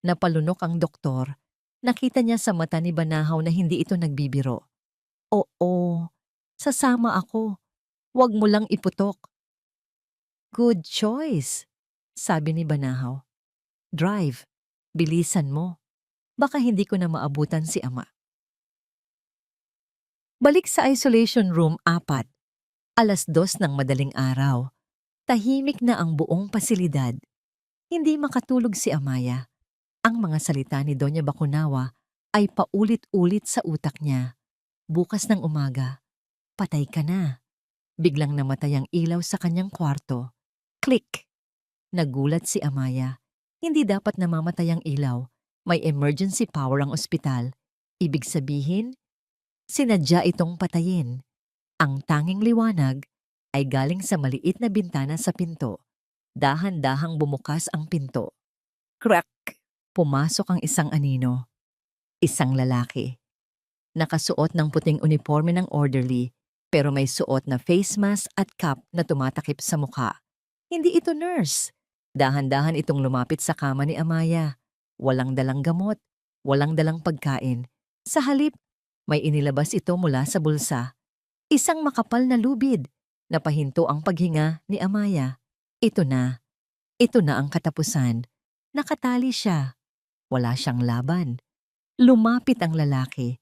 Napalunok ang doktor. Nakita niya sa mata ni Banahaw na hindi ito nagbibiro. Oo, sasama ako. Huwag mo lang iputok. Good choice, sabi ni Banahaw. Drive, bilisan mo. Baka hindi ko na maabutan si Ama. Balik sa isolation room 4. 2:00 ng madaling araw. Tahimik na ang buong pasilidad. Hindi makatulog si Amaya. Ang mga salita ni Doña Bacunawa ay paulit-ulit sa utak niya. Bukas ng umaga, patay ka na. Biglang namatay ang ilaw sa kanyang kwarto. Click! Nagulat si Amaya. Hindi dapat namamatay ang ilaw. May emergency power ang ospital. Ibig sabihin, sinadya itong patayin. Ang tanging liwanag ay galing sa maliit na bintana sa pinto. Dahan-dahang bumukas ang pinto. Crack! Pumasok ang isang anino. Isang lalaki. Nakasuot ng puting uniforme ng orderly, pero may suot na face mask at cap na tumatakip sa mukha. Hindi ito nurse. Dahan-dahan itong lumapit sa kama ni Amaya. Walang dalang gamot, walang dalang pagkain. Sa halip, may inilabas ito mula sa bulsa. Isang makapal na lubid. Napahinto ang paghinga ni Amaya. Ito na ang katapusan. Nakatali siya. Wala siyang laban. Lumapit ang lalaki.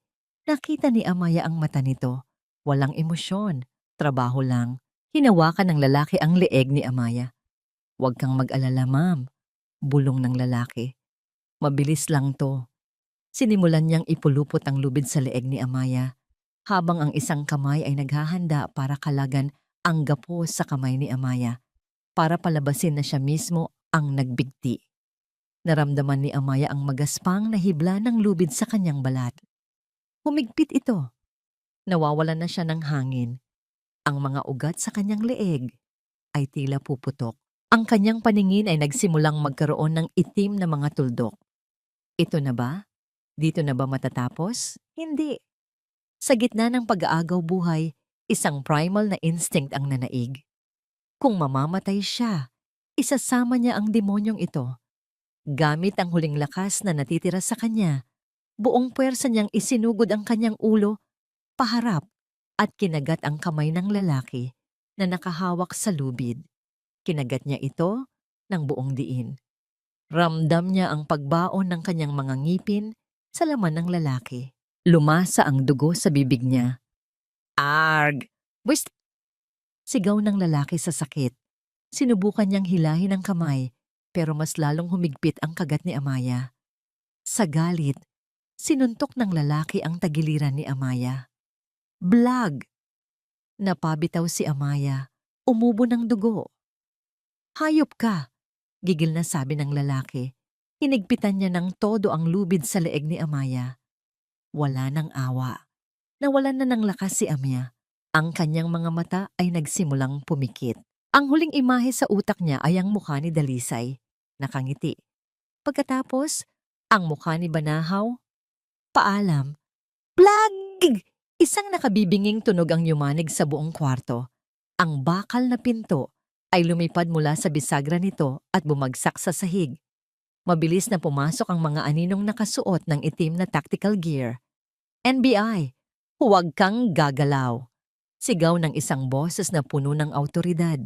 Nakita ni Amaya ang mata nito. Walang emosyon. Trabaho lang. Hinawakan ng lalaki ang leeg ni Amaya. Huwag kang mag-alala, ma'am. Bulong ng lalaki. Mabilis lang to. Sinimulan niyang ipulupot ang lubid sa leeg ni Amaya, habang ang isang kamay ay naghahanda para kalagan ang gapo sa kamay ni Amaya, para palabasin na siya mismo ang nagbigti. Naramdaman ni Amaya ang magaspang na hibla ng lubid sa kanyang balat. Humigpit ito. Nawawalan na siya ng hangin. Ang mga ugat sa kanyang leeg ay tila puputok. Ang kanyang paningin ay nagsimulang magkaroon ng itim na mga tuldok. Ito na ba? Dito na ba matatapos? Hindi. Sa gitna ng pag-aagaw buhay, isang primal na instinct ang nanaig. Kung mamamatay siya, isasama niya ang demonyong ito. Gamit ang huling lakas na natitira sa kanya, buong puwersa niyang isinugod ang kanyang ulo, paharap, at kinagat ang kamay ng lalaki na nakahawak sa lubid. Kinagat niya ito ng buong diin. Ramdam niya ang pagbaon ng kanyang mga ngipin sa laman ng lalaki. Lumasa ang dugo sa bibig niya. Arg! Wist! Sigaw ng lalaki sa sakit. Sinubukan niyang hilahin ang kamay, pero mas lalong humigpit ang kagat ni Amaya. Sa galit, sinuntok ng lalaki ang tagiliran ni Amaya. Blag! Napabitaw si Amaya. Umubo ng dugo. Hayop ka! Gigil na sabi ng lalaki. Hinigpitan niya ng todo ang lubid sa leeg ni Amaya. Wala ng awa. Nawalan na ng lakas si Amya. Ang kanyang mga mata ay nagsimulang pumikit. Ang huling imahe sa utak niya ay ang mukha ni Dalisay. Nakangiti. Pagkatapos, ang mukha ni Banahaw. Paalam. Blag! Isang nakabibinging tunog ang yumanig sa buong kwarto. Ang bakal na pinto ay lumipad mula sa bisagra nito at bumagsak sa sahig. Mabilis na pumasok ang mga aninong nakasuot ng itim na tactical gear. NBI, huwag kang gagalaw. Sigaw ng isang boses na puno ng awtoridad.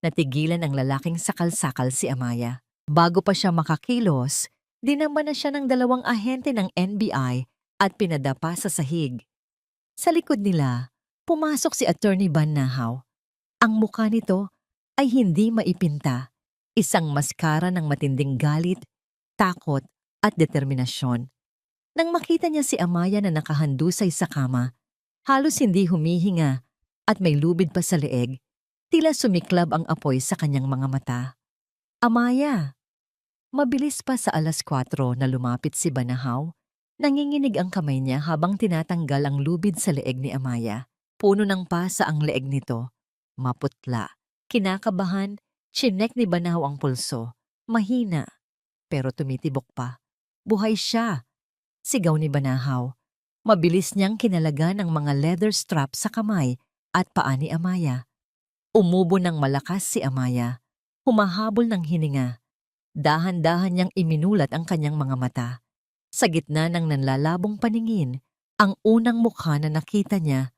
Natigilan ang lalaking sakal-sakal si Amaya. Bago pa siya makakilos, dinamba na siya ng 2 ahente ng NBI at pinadapa sa sahig. Sa likod nila, pumasok si Attorney Banahaw. Ang mukha nito ay hindi maipinta. Isang maskara ng matinding galit, takot at determinasyon. Nang makita niya si Amaya na nakahandusay sa kama, halos hindi humihinga at may lubid pa sa leeg, tila sumiklab ang apoy sa kanyang mga mata. Amaya! Mabilis pa sa 4:00 na lumapit si Banahaw. Nanginginig ang kamay niya habang tinatanggal ang lubid sa leeg ni Amaya. Puno ng pasa ang leeg nito. Maputla. Kinakabahan, chinek ni Banahaw ang pulso. Mahina, pero tumitibok pa. Buhay siya! Sigaw ni Banahaw. Mabilis niyang kinalagan ang mga leather strap sa kamay at paa ni Amaya. Umubo ng malakas si Amaya. Humahabol ng hininga. Dahan-dahan niyang iminulat ang kanyang mga mata. Sa gitna ng nanlalabong paningin, ang unang mukha na nakita niya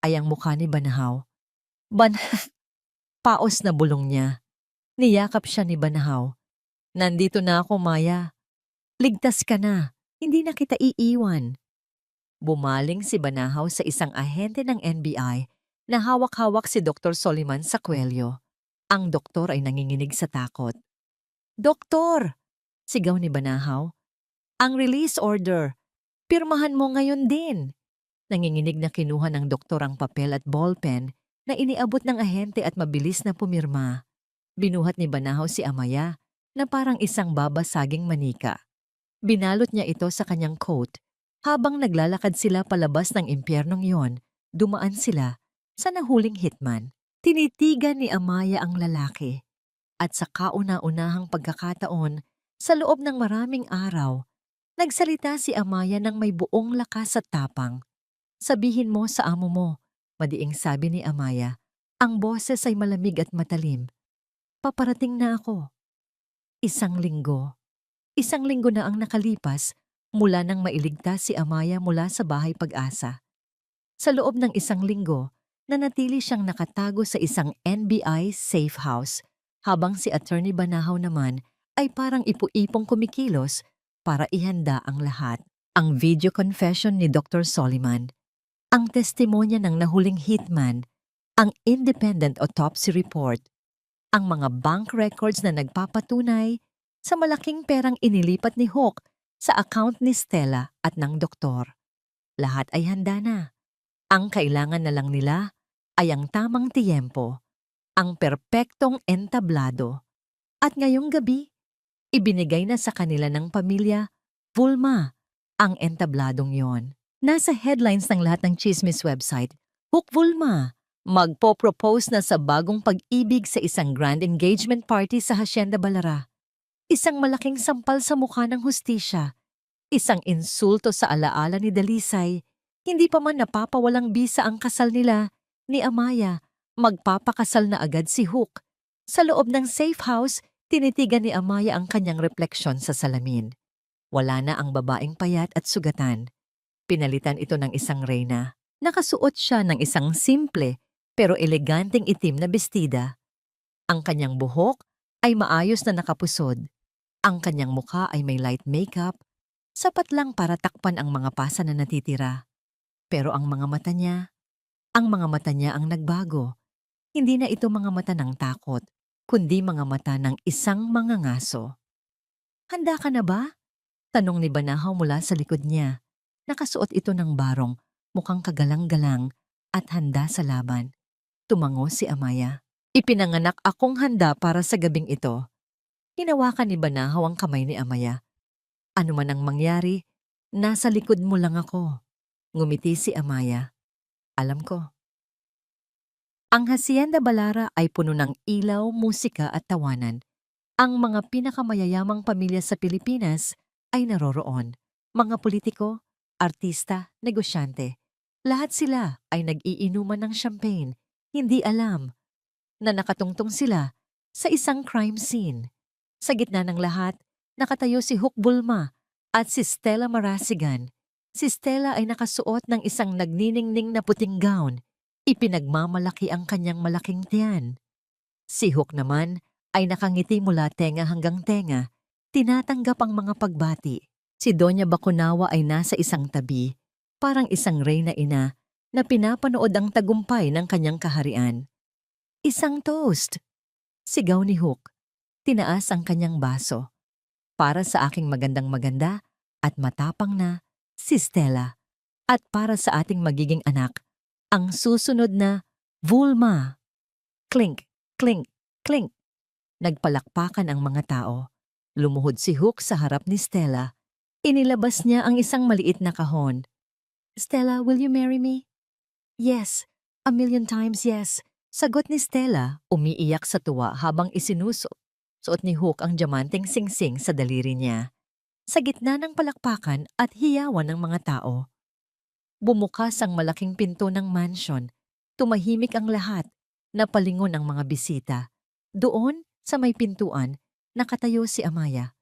ay ang mukha ni Banahaw. Paos na bulong niya. Niyakap siya ni Banahaw. Nandito na ako, Maya. Ligtas ka na. Hindi na kita iiwan. Bumaling si Banahaw sa isang ahente ng NBI na hawak-hawak si Dr. Soliman sa kwelyo. Ang doktor ay nanginginig sa takot. Doktor! Sigaw ni Banahaw. Ang release order. Pirmahan mo ngayon din. Nanginginig na kinuha ng doktor ang papel at ballpen na iniabot ng ahente at mabilis na pumirma. Binuhat ni Banahaw si Amaya na parang isang babasaging manika. Binalot niya ito sa kanyang coat. Habang naglalakad sila palabas ng impyernong yon, dumaan sila sa nahuling hitman. Tinitigan ni Amaya ang lalaki. At sa kauna-unahang pagkakataon, sa loob ng maraming araw, nagsalita si Amaya ng may buong lakas at tapang. Sabihin mo sa amo mo, madiing sabi ni Amaya. Ang boses ay malamig at matalim. Paparating na ako. 1 linggo. 1 linggo na ang nakalipas mula nang mailigtas si Amaya mula sa bahay Pag-asa. Sa loob ng 1 linggo, nanatili siyang nakatago sa isang NBI safe house, habang si Attorney Banahaw naman ay parang ipu-ipong kumikilos para ihanda ang lahat. Ang video confession ni Dr. Soliman, ang testimonya ng nahuling hitman, ang independent autopsy report, ang mga bank records na nagpapatunay sa malaking perang inilipat ni Hawk sa account ni Stella at ng doktor. Lahat ay handa na. Ang kailangan na lang nila ay ang tamang tiyempo, ang perpektong entablado. At ngayong gabi, ibinigay na sa kanila ng pamilya, Vulma, ang entabladong yon. Nasa headlines ng lahat ng chismis website, Hook Vulma, magpo-propose na sa bagong pag-ibig sa isang grand engagement party sa Hacienda Balara. Isang malaking sampal sa mukha ng hustisya. Isang insulto sa alaala ni Dalisay. Hindi pa man napapawalang bisa ang kasal nila ni Amaya. Magpapakasal na agad si Hook. Sa loob ng safe house, tinitigan ni Amaya ang kanyang refleksyon sa salamin. Wala na ang babaeng payat at sugatan. Pinalitan ito ng isang reyna. Nakasuot siya ng isang simple pero eleganteng itim na bestida. Ang kanyang buhok ay maayos na nakapusod. Ang kanyang mukha ay may light makeup, sapat lang para takpan ang mga pasa na natitira. Pero ang mga mata niya ang nagbago. Hindi na ito mga mata ng takot, kundi mga mata ng isang mangangaso. Handa ka na ba? Tanong ni Banahaw mula sa likod niya. Nakasuot ito ng barong, mukhang kagalang-galang at handa sa laban. Tumango si Amaya. Ipinanganak akong handa para sa gabing ito. Hinawakan ni Banahaw ang kamay ni Amaya. Ano man ang mangyari, nasa likod mo lang ako. Ngumiti si Amaya. Alam ko. Ang Hacienda Balara ay puno ng ilaw, musika at tawanan. Ang mga pinakamayayamang pamilya sa Pilipinas ay naroroon. Mga politiko, artista, negosyante. Lahat sila ay nag-iinuman ng champagne. Hindi alam na nakatungtong sila sa isang crime scene. Sa gitna ng lahat, nakatayo si Hook Bulma at si Stella Marasigan. Si Stella ay nakasuot ng isang nagniningning na puting gown. Ipinagmamalaki ang kanyang malaking tiyan. Si Hook naman ay nakangiti mula tenga hanggang tenga. Tinatanggap ang mga pagbati. Si Doña Bacunawa ay nasa isang tabi, parang isang reyna ina na pinapanood ang tagumpay ng kanyang kaharian. Isang toast! Sigaw ni Hook. Tinaas ang kanyang baso. Para sa aking magandang maganda at matapang na si Stella. At para sa ating magiging anak, ang susunod na Vulma. Clink, clink, clink. Nagpalakpakan ang mga tao. Lumuhod si Hook sa harap ni Stella. Inilabas niya ang isang maliit na kahon. Stella, will you marry me? Yes, a million times yes. Sagot ni Stella, umiiyak sa tuwa habang suot ni Hook ang diamanteng singsing sa daliri niya. Sa gitna ng palakpakan at hiyawan ng mga tao. Bumukas ang malaking pinto ng mansion. Tumahimik ang lahat. Napalingon ang mga bisita. Doon, sa may pintuan, nakatayo si Amaya.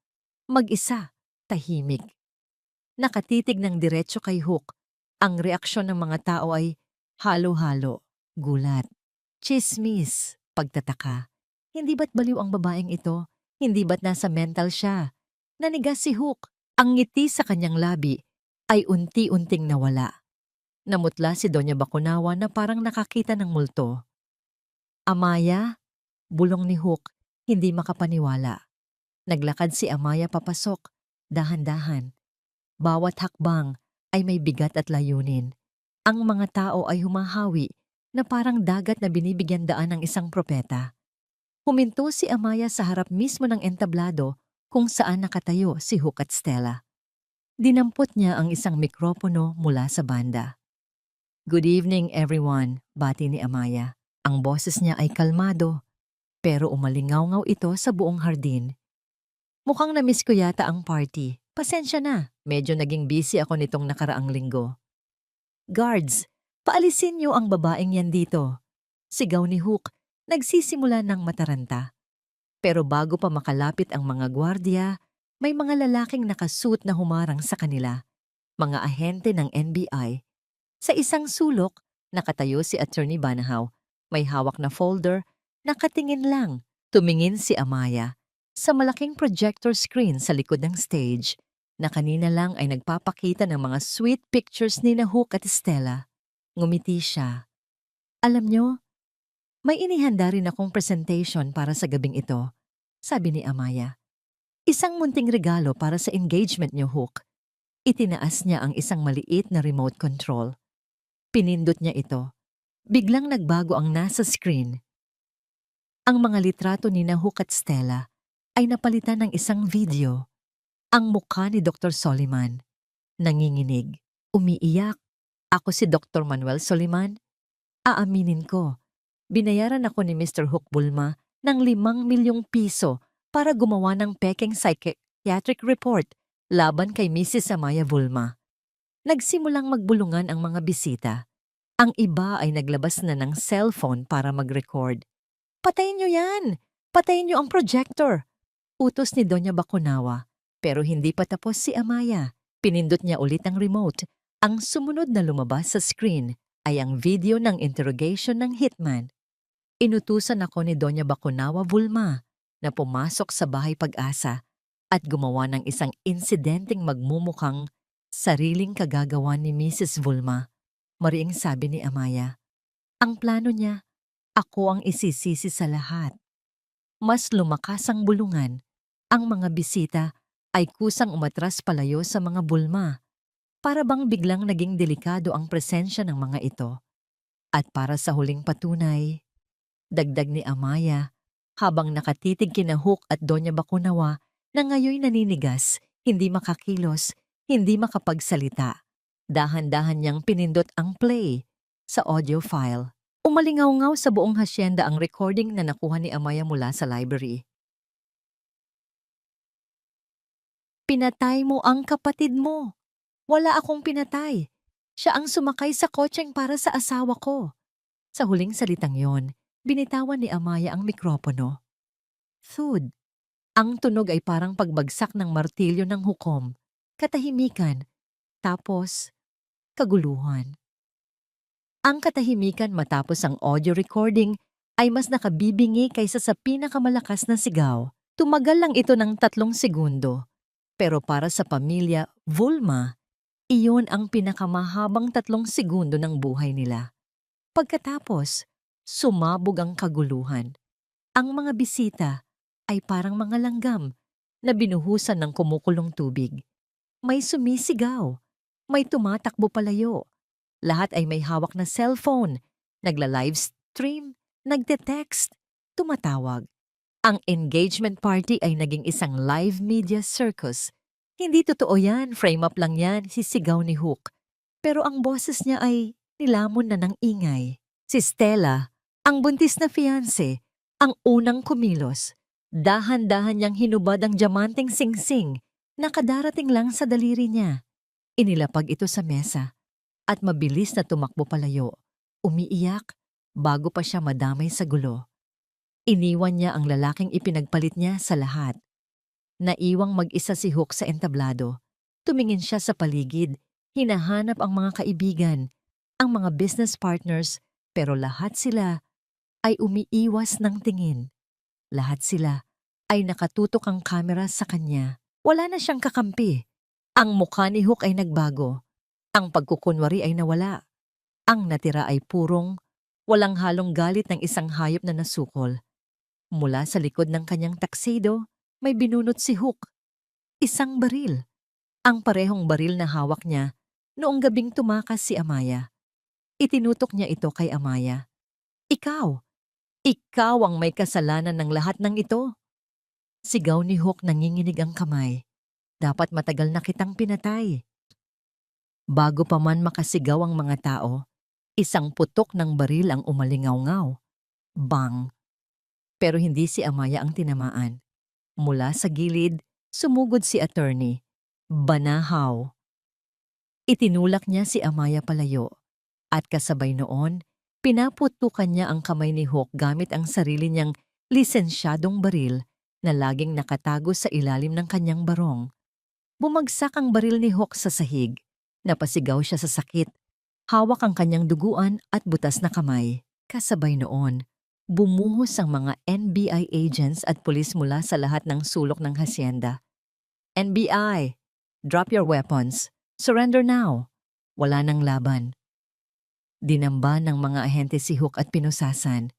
Mag-isa, tahimik. Nakatitig ng diretso kay Hook. Ang reaksyon ng mga tao ay halo-halo, gulat, tsismis, pagtataka. Hindi ba't baliw ang babaeng ito? Hindi ba't nasa mental siya? Nanigas si Hook. Ang ngiti sa kanyang labi ay unti-unting nawala. Namutla si Doña Bacunawa na parang nakakita ng multo. Amaya? Bulong ni Hook, hindi makapaniwala. Naglakad si Amaya papasok, dahan-dahan. Bawat hakbang ay may bigat at layunin. Ang mga tao ay humahawi na parang dagat na binibigyan daan ng isang propeta. Huminto si Amaya sa harap mismo ng entablado kung saan nakatayo si Hook at Stella. Dinampot niya ang isang mikropono mula sa banda. Good evening everyone, bati ni Amaya. Ang boses niya ay kalmado, pero umalingaw-ngaw ito sa buong hardin. Mukhang na-miss ko yata ang party. Pasensya na, medyo naging busy ako nitong nakaraang linggo. Guards, paalisin niyo ang babaeng yan dito. Sigaw ni Hook, nagsisimula ng mataranta. Pero bago pa makalapit ang mga gwardiya, may mga lalaking nakasuot na humarang sa kanila. Mga ahente ng NBI. Sa isang sulok, nakatayo si Attorney Banahaw. May hawak na folder, nakatingin lang. Tumingin si Amaya sa malaking projector screen sa likod ng stage na kanina lang ay nagpapakita ng mga sweet pictures ni Hook at Stella. Ngumiti siya. Alam nyo, may inihanda rin akong presentation para sa gabing ito, sabi ni Amaya. Isang munting regalo para sa engagement niyo, Hook. Itinaas niya ang isang maliit na remote control. Pinindot niya ito. Biglang nagbago ang nasa screen. Ang mga litrato ni Hook at Stella ay napalitan ng isang video. Ang mukha ni Dr. Soliman. Nanginginig. Umiiyak. Ako si Dr. Manuel Soliman. Aaminin ko, binayaran ako ni Mr. Hook Bulma ng 5 milyong piso para gumawa ng pekeng psychiatric report laban kay Mrs. Amaya Bulma. Nagsimulang magbulungan ang mga bisita. Ang iba ay naglabas na ng cellphone para mag-record. Patayin niyo yan! Patayin niyo ang projector! Utos ni Doña Bacunawa. Pero hindi pa tapos si Amaya. Pinindot niya ulit ang remote. Ang sumunod na lumabas sa screen ay ang video ng interrogation ng hitman. Inutusan ako ni Doña Bacunawa Bulma na pumasok sa Bahay Pag-asa at gumawa ng isang insidenteng magmumukhang sariling kagagawan ni Mrs. Bulma. Mariing sabi ni Amaya. Ang plano niya, ako ang isisisi sa lahat. Mas lumakas ang bulungan. Ang mga bisita ay kusang umatras palayo sa mga Bulma. Para bang biglang naging delikado ang presensya ng mga ito. At para sa huling patunay, dagdag ni Amaya, habang nakatitig kina Hook at Doña Bacunawa na ngayoy naninigas, hindi makakilos, hindi makapagsalita. Dahan-dahan niyang pinindot ang play sa audio file. Umalingaw-ngaw sa buong hasyenda ang recording na nakuha ni Amaya mula sa library. Pinatay mo ang kapatid mo. Wala akong pinatay. Siya ang sumakay sa kotseng para sa asawa ko. Sa huling salitang yon, binitawan ni Amaya ang mikropono. Thud. Ang tunog ay parang pagbagsak ng martilyo ng hukom. Katahimikan. Tapos, kaguluhan. Ang katahimikan matapos ang audio recording ay mas nakabibingi kaysa sa pinakamalakas na sigaw. Tumagal lang ito ng 3 segundo. Pero para sa pamilya Vulma, iyon ang pinakamahabang 3 segundo ng buhay nila. Pagkatapos, sumabog ang kaguluhan. Ang mga bisita ay parang mga langgam na binuhusan ng kumukulong tubig. May sumisigaw, may tumatakbo palayo. Lahat ay may hawak na cellphone, nagla-live stream, nagte-text, tumatawag. Ang engagement party ay naging isang live media circus. Hindi totoo yan, frame up lang yan, sisigaw ni Hook. Pero ang boses niya ay nilamon na ng ingay. Si Stella, ang buntis na fiancé, ang unang kumilos. Dahan-dahan niyang hinubad ang diamanteng singsing na kadarating lang sa daliri niya. Inilapag ito sa mesa at mabilis na tumakbo palayo. Umiiyak bago pa siya madamay sa gulo. Iniwan niya ang lalaking ipinagpalit niya sa lahat. Naiwang mag-isa si Hook sa entablado. Tumingin siya sa paligid, hinahanap ang mga kaibigan, ang mga business partners, pero lahat sila ay umiiwas ng tingin. Lahat sila ay nakatutok ang kamera sa kanya. Wala na siyang kakampi. Ang mukha ni Hook ay nagbago. Ang pagkukunwari ay nawala. Ang natira ay purong, walang halong galit ng isang hayop na nasukol. Mula sa likod ng kanyang tuxedo, may binunot si Hook. Isang baril. Ang parehong baril na hawak niya noong gabing tumakas si Amaya. Itinutok niya ito kay Amaya. Ikaw! Ikaw ang may kasalanan ng lahat ng ito. Sigaw ni Hook, nanginginig ang kamay. Dapat matagal na kitang pinatay. Bago pa man makasigaw ang mga tao, isang putok ng baril ang umalingaw-ngaw. Bang! Pero hindi si Amaya ang tinamaan. Mula sa gilid, sumugod si attorney. Banahaw. Itinulak niya si Amaya palayo. At kasabay noon, pinaputukan niya ang kamay ni Hook gamit ang sarili niyang lisensyadong baril na laging nakatago sa ilalim ng kanyang barong. Bumagsak ang baril ni Hook sa sahig. Napasigaw siya sa sakit. Hawak ang kanyang duguan at butas na kamay. Kasabay noon, bumuhos ang mga NBI agents at pulis mula sa lahat ng sulok ng hasyenda. NBI, drop your weapons. Surrender now. Wala nang laban. Dinamba ng mga ahente si Hook at pinusasan.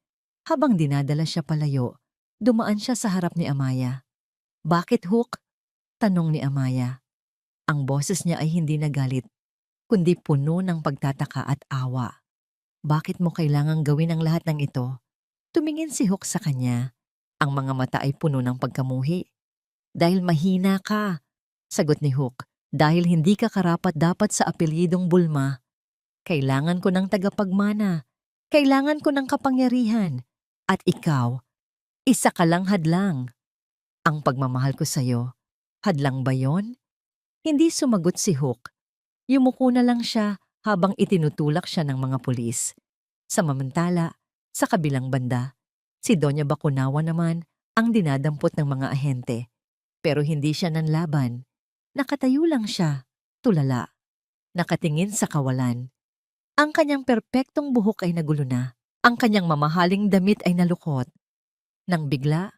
Habang dinadala siya palayo, dumaan siya sa harap ni Amaya. Bakit, Hook? Tanong ni Amaya. Ang boses niya ay hindi nagalit, kundi puno ng pagtataka at awa. Bakit mo kailangang gawin ang lahat ng ito? Tumingin si Hook sa kanya. Ang mga mata ay puno ng pagkamuhi. Dahil mahina ka, sagot ni Hook. Dahil hindi ka karapat-dapat sa apelyidong Bulma. Kailangan ko ng tagapagmana. Kailangan ko ng kapangyarihan. At ikaw, isa ka lang hadlang. Ang pagmamahal ko sa'yo, hadlang ba yon? Hindi sumagot si Hook. Yumuko na lang siya habang itinutulak siya ng mga pulis. Samantala, sa kabilang banda, si Doña Bacunawa naman ang dinadampot ng mga ahente. Pero hindi siya nanlaban. Nakatayo lang siya, tulala. Nakatingin sa kawalan. Ang kanyang perpektong buhok ay nagulo na. Ang kanyang mamahaling damit ay nalukot. Nang bigla,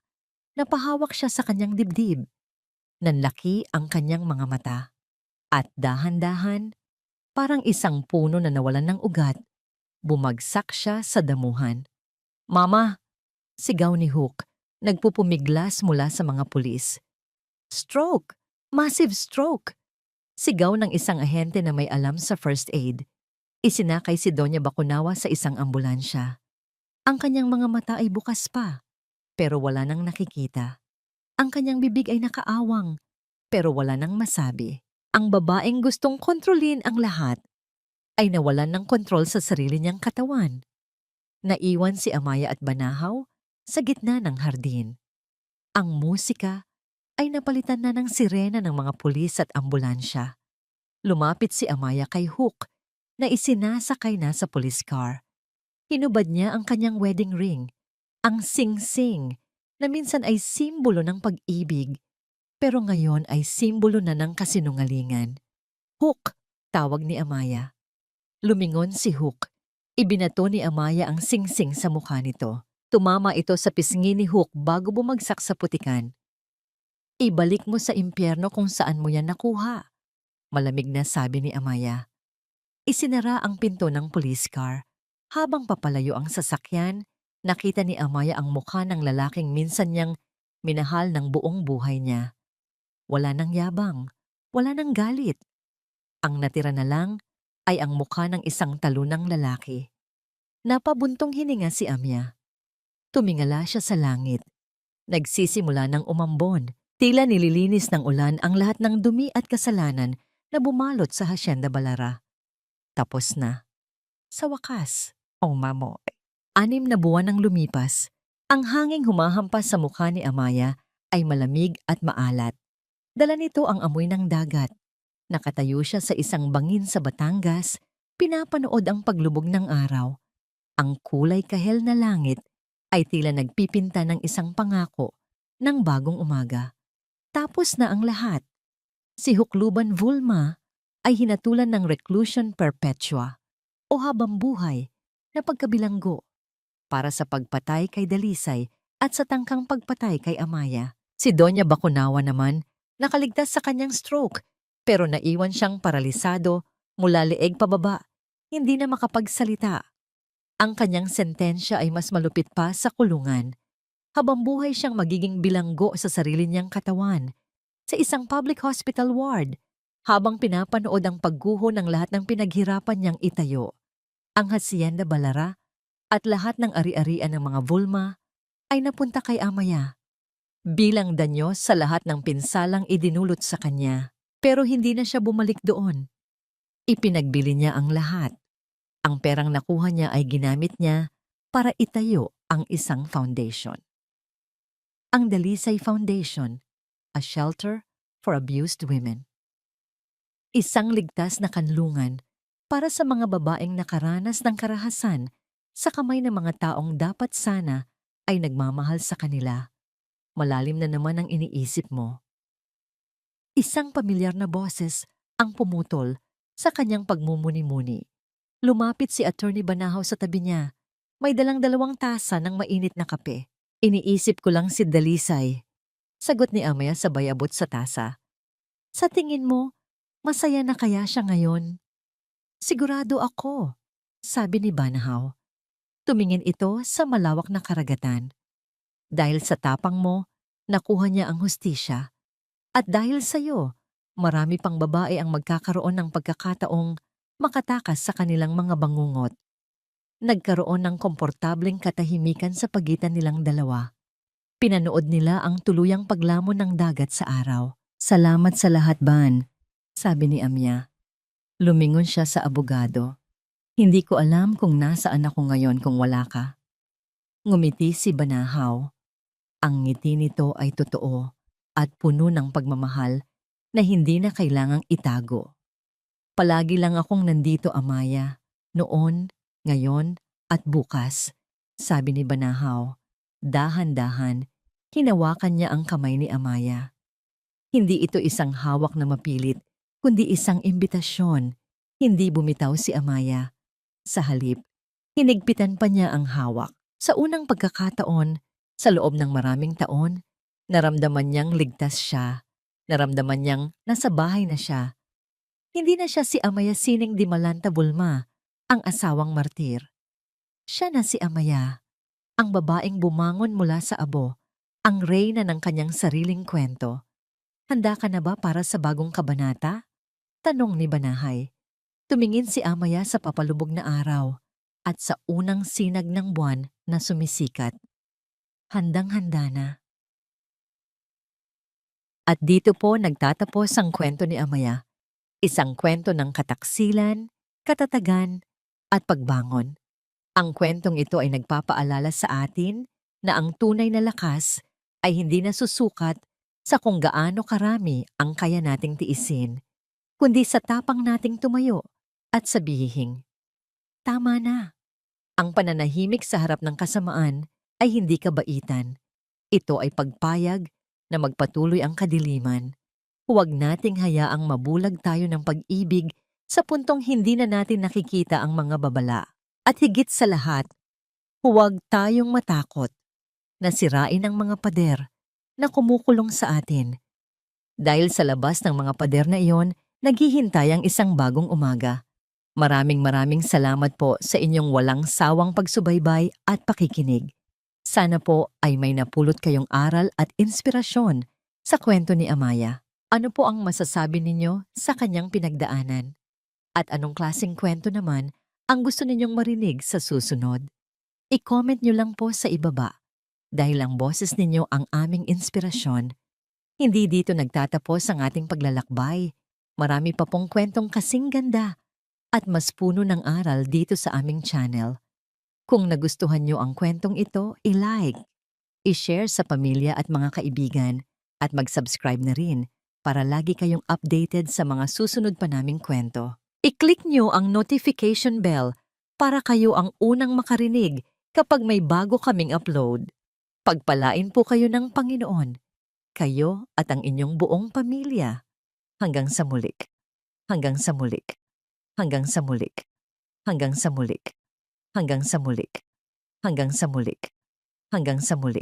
napahawak siya sa kanyang dibdib. Nanlaki ang kanyang mga mata. At dahan-dahan, parang isang puno na nawalan ng ugat, bumagsak siya sa damuhan. Mama! Sigaw ni Hook, nagpupumiglas mula sa mga pulis. Stroke! Massive stroke! Sigaw ng isang ahente na may alam sa first aid. Isinakay si Doña Bacunawa sa isang ambulansya. Ang kanyang mga mata ay bukas pa, pero wala nang nakikita. Ang kanyang bibig ay nakaawang, pero wala nang masabi. Ang babaeng gustong kontrolin ang lahat ay nawalan ng kontrol sa sarili niyang katawan. Naiwan si Amaya at Banahaw sa gitna ng hardin. Ang musika ay napalitan na ng sirena ng mga pulis at ambulansya. Lumapit si Amaya kay Hook na isinasakay na sa police car. Hinubad niya ang kanyang wedding ring, ang sing-sing na minsan ay simbolo ng pag-ibig pero ngayon ay simbolo na ng kasinungalingan. Hook, tawag ni Amaya. Lumingon si Hook. Ibinato ni Amaya ang sing-sing sa mukha nito. Tumama ito sa pisngi ni Hook bago bumagsak sa putikan. Ibalik mo sa impyerno kung saan mo yan nakuha, malamig na sabi ni Amaya. Isinara ang pinto ng police car. Habang papalayo ang sasakyan, nakita ni Amaya ang mukha ng lalaking minsan niyang minahal ng buong buhay niya. Wala nang yabang, wala nang galit. Ang natira na lang ay ang mukha ng isang talunang lalaki. Napabuntong hininga si Amya. Tumingala siya sa langit. Nagsisimula ng umambon. Tila nililinis ng ulan ang lahat ng dumi at kasalanan na bumalot sa Hacienda Balara. Tapos na. Sa wakas, mamo. 6 na buwan ang lumipas. Ang hanging humahampas sa mukha ni Amaya ay malamig at maalat. Dala nito ang amoy ng dagat. Nakatayo siya sa isang bangin sa Batangas, pinapanood ang paglubog ng araw. Ang kulay kahel na langit ay tila nagpipinta ng isang pangako ng bagong umaga. Tapos na ang lahat. Si Hukluban Vulma ay hinatulan ng reclusion perpetua o habang buhay na pagkabilanggo para sa pagpatay kay Dalisay at sa tangkang pagpatay kay Amaya. Si Doña Bacunawa naman nakaligtas sa kanyang stroke pero naiwan siyang paralisado mula leeg pababa, hindi na makapagsalita. Ang kanyang sentensya ay mas malupit pa sa kulungan. Habang buhay siyang magiging bilanggo sa sarili niyang katawan sa isang public hospital ward habang pinapanood ang pagguho ng lahat ng pinaghirapan niyang itayo. Ang Hacienda Balara at lahat ng ari-arian ng mga Vulma ay napunta kay Amaya bilang danyo sa lahat ng pinsalang idinulot sa kanya. Pero hindi na siya bumalik doon. Ipinagbili niya ang lahat. Ang perang nakuha niya ay ginamit niya para itayo ang isang foundation. Ang Dalisay Foundation, a shelter for abused women. Isang ligtas na kanlungan para sa mga babaeng nakaranas ng karahasan sa kamay ng mga taong dapat sana ay nagmamahal sa kanila. Malalim na naman ang iniisip mo. Isang pamilyar na boses ang pumutol sa kanyang pagmumuni-muni. Lumapit si Attorney Banahaw sa tabi niya. May dalang 2 tasa ng mainit na kape. Iniisip ko lang si Dalisay. Sagot ni Amaya sabay abot sa tasa. Sa tingin mo, masaya na kaya siya ngayon? Sigurado ako, sabi ni Banahaw. Tumingin ito sa malawak na karagatan. Dahil sa tapang mo, nakuha niya ang hustisya. At dahil sa'yo, marami pang babae ang magkakaroon ng pagkakataong makatakas sa kanilang mga bangungot. Nagkaroon ng komportableng katahimikan sa pagitan nilang dalawa. Pinanood nila ang tuluyang paglamon ng dagat sa araw. Salamat sa lahat, Ban, sabi ni Amya. Lumingon siya sa abogado. Hindi ko alam kung nasaan ako ngayon kung wala ka. Ngumiti si Banahaw. Ang ngiti nito ay totoo at puno ng pagmamahal na hindi na kailangang itago. Palagi lang akong nandito, Amaya. Noon, ngayon, at bukas, sabi ni Banahaw. Dahan-dahan, hinawakan niya ang kamay ni Amaya. Hindi ito isang hawak na mapilit, kundi isang imbitasyon. Hindi bumitaw si Amaya. Sa halip, hinigpitan pa niya ang hawak. Sa unang pagkakataon, sa loob ng maraming taon, naramdaman niyang ligtas siya. Naramdaman niyang nasa bahay na siya. Hindi na siya si Amaya Sining Dimalanta Bulma, ang asawang martir. Siya na si Amaya, ang babaeng bumangon mula sa abo, ang reyna ng kanyang sariling kwento. Handa ka na ba para sa bagong kabanata? Tanong ni Banahay. Tumingin si Amaya sa papalubog na araw at sa unang sinag ng buwan na sumisikat. Handang-handa na. At dito po nagtatapos ang kwento ni Amaya. Isang kwento ng kataksilan, katatagan, at pagbangon. Ang kwentong ito ay nagpapaalala sa atin na ang tunay na lakas ay hindi nasusukat sa kung gaano karami ang kaya nating tiisin, kundi sa tapang nating tumayo at sabihing, tama na. Ang pananahimik sa harap ng kasamaan ay hindi kabaitan. Ito ay pagpayag na magpatuloy ang kadiliman. Huwag nating hayaang mabulag tayo ng pag-ibig sa puntong hindi na natin nakikita ang mga babala. At higit sa lahat, huwag tayong matakot na sirain ang mga pader na kumukulong sa atin. Dahil sa labas ng mga pader na iyon, naghihintay ang isang bagong umaga. Maraming salamat po sa inyong walang sawang pagsubaybay at pakikinig. Sana po ay may napulot kayong aral at inspirasyon sa kwento ni Amaya. Ano po ang masasabi ninyo sa kanyang pinagdaanan? At anong klaseng kwento naman ang gusto ninyong marinig sa susunod? I-comment nyo lang po sa ibaba. Dahil ang boses ninyo ang aming inspirasyon. Hindi dito nagtatapos ang ating paglalakbay. Marami pa pong kwentong kasing ganda at mas puno ng aral dito sa aming channel. Kung nagustuhan nyo ang kwentong ito, i-like, i-share sa pamilya at mga kaibigan, at mag-subscribe na rin para lagi kayong updated sa mga susunod pa naming kwento. I-click nyo ang notification bell para kayo ang unang makarinig kapag may bago kaming upload. Pagpalain po kayo ng Panginoon, kayo at ang inyong buong pamilya. Hanggang sa mulik. Hanggang sa mulik. Hanggang sa mulik. Hanggang sa mulik. Hanggang sa mulik. Hanggang sa mulik. Hanggang sa mulik.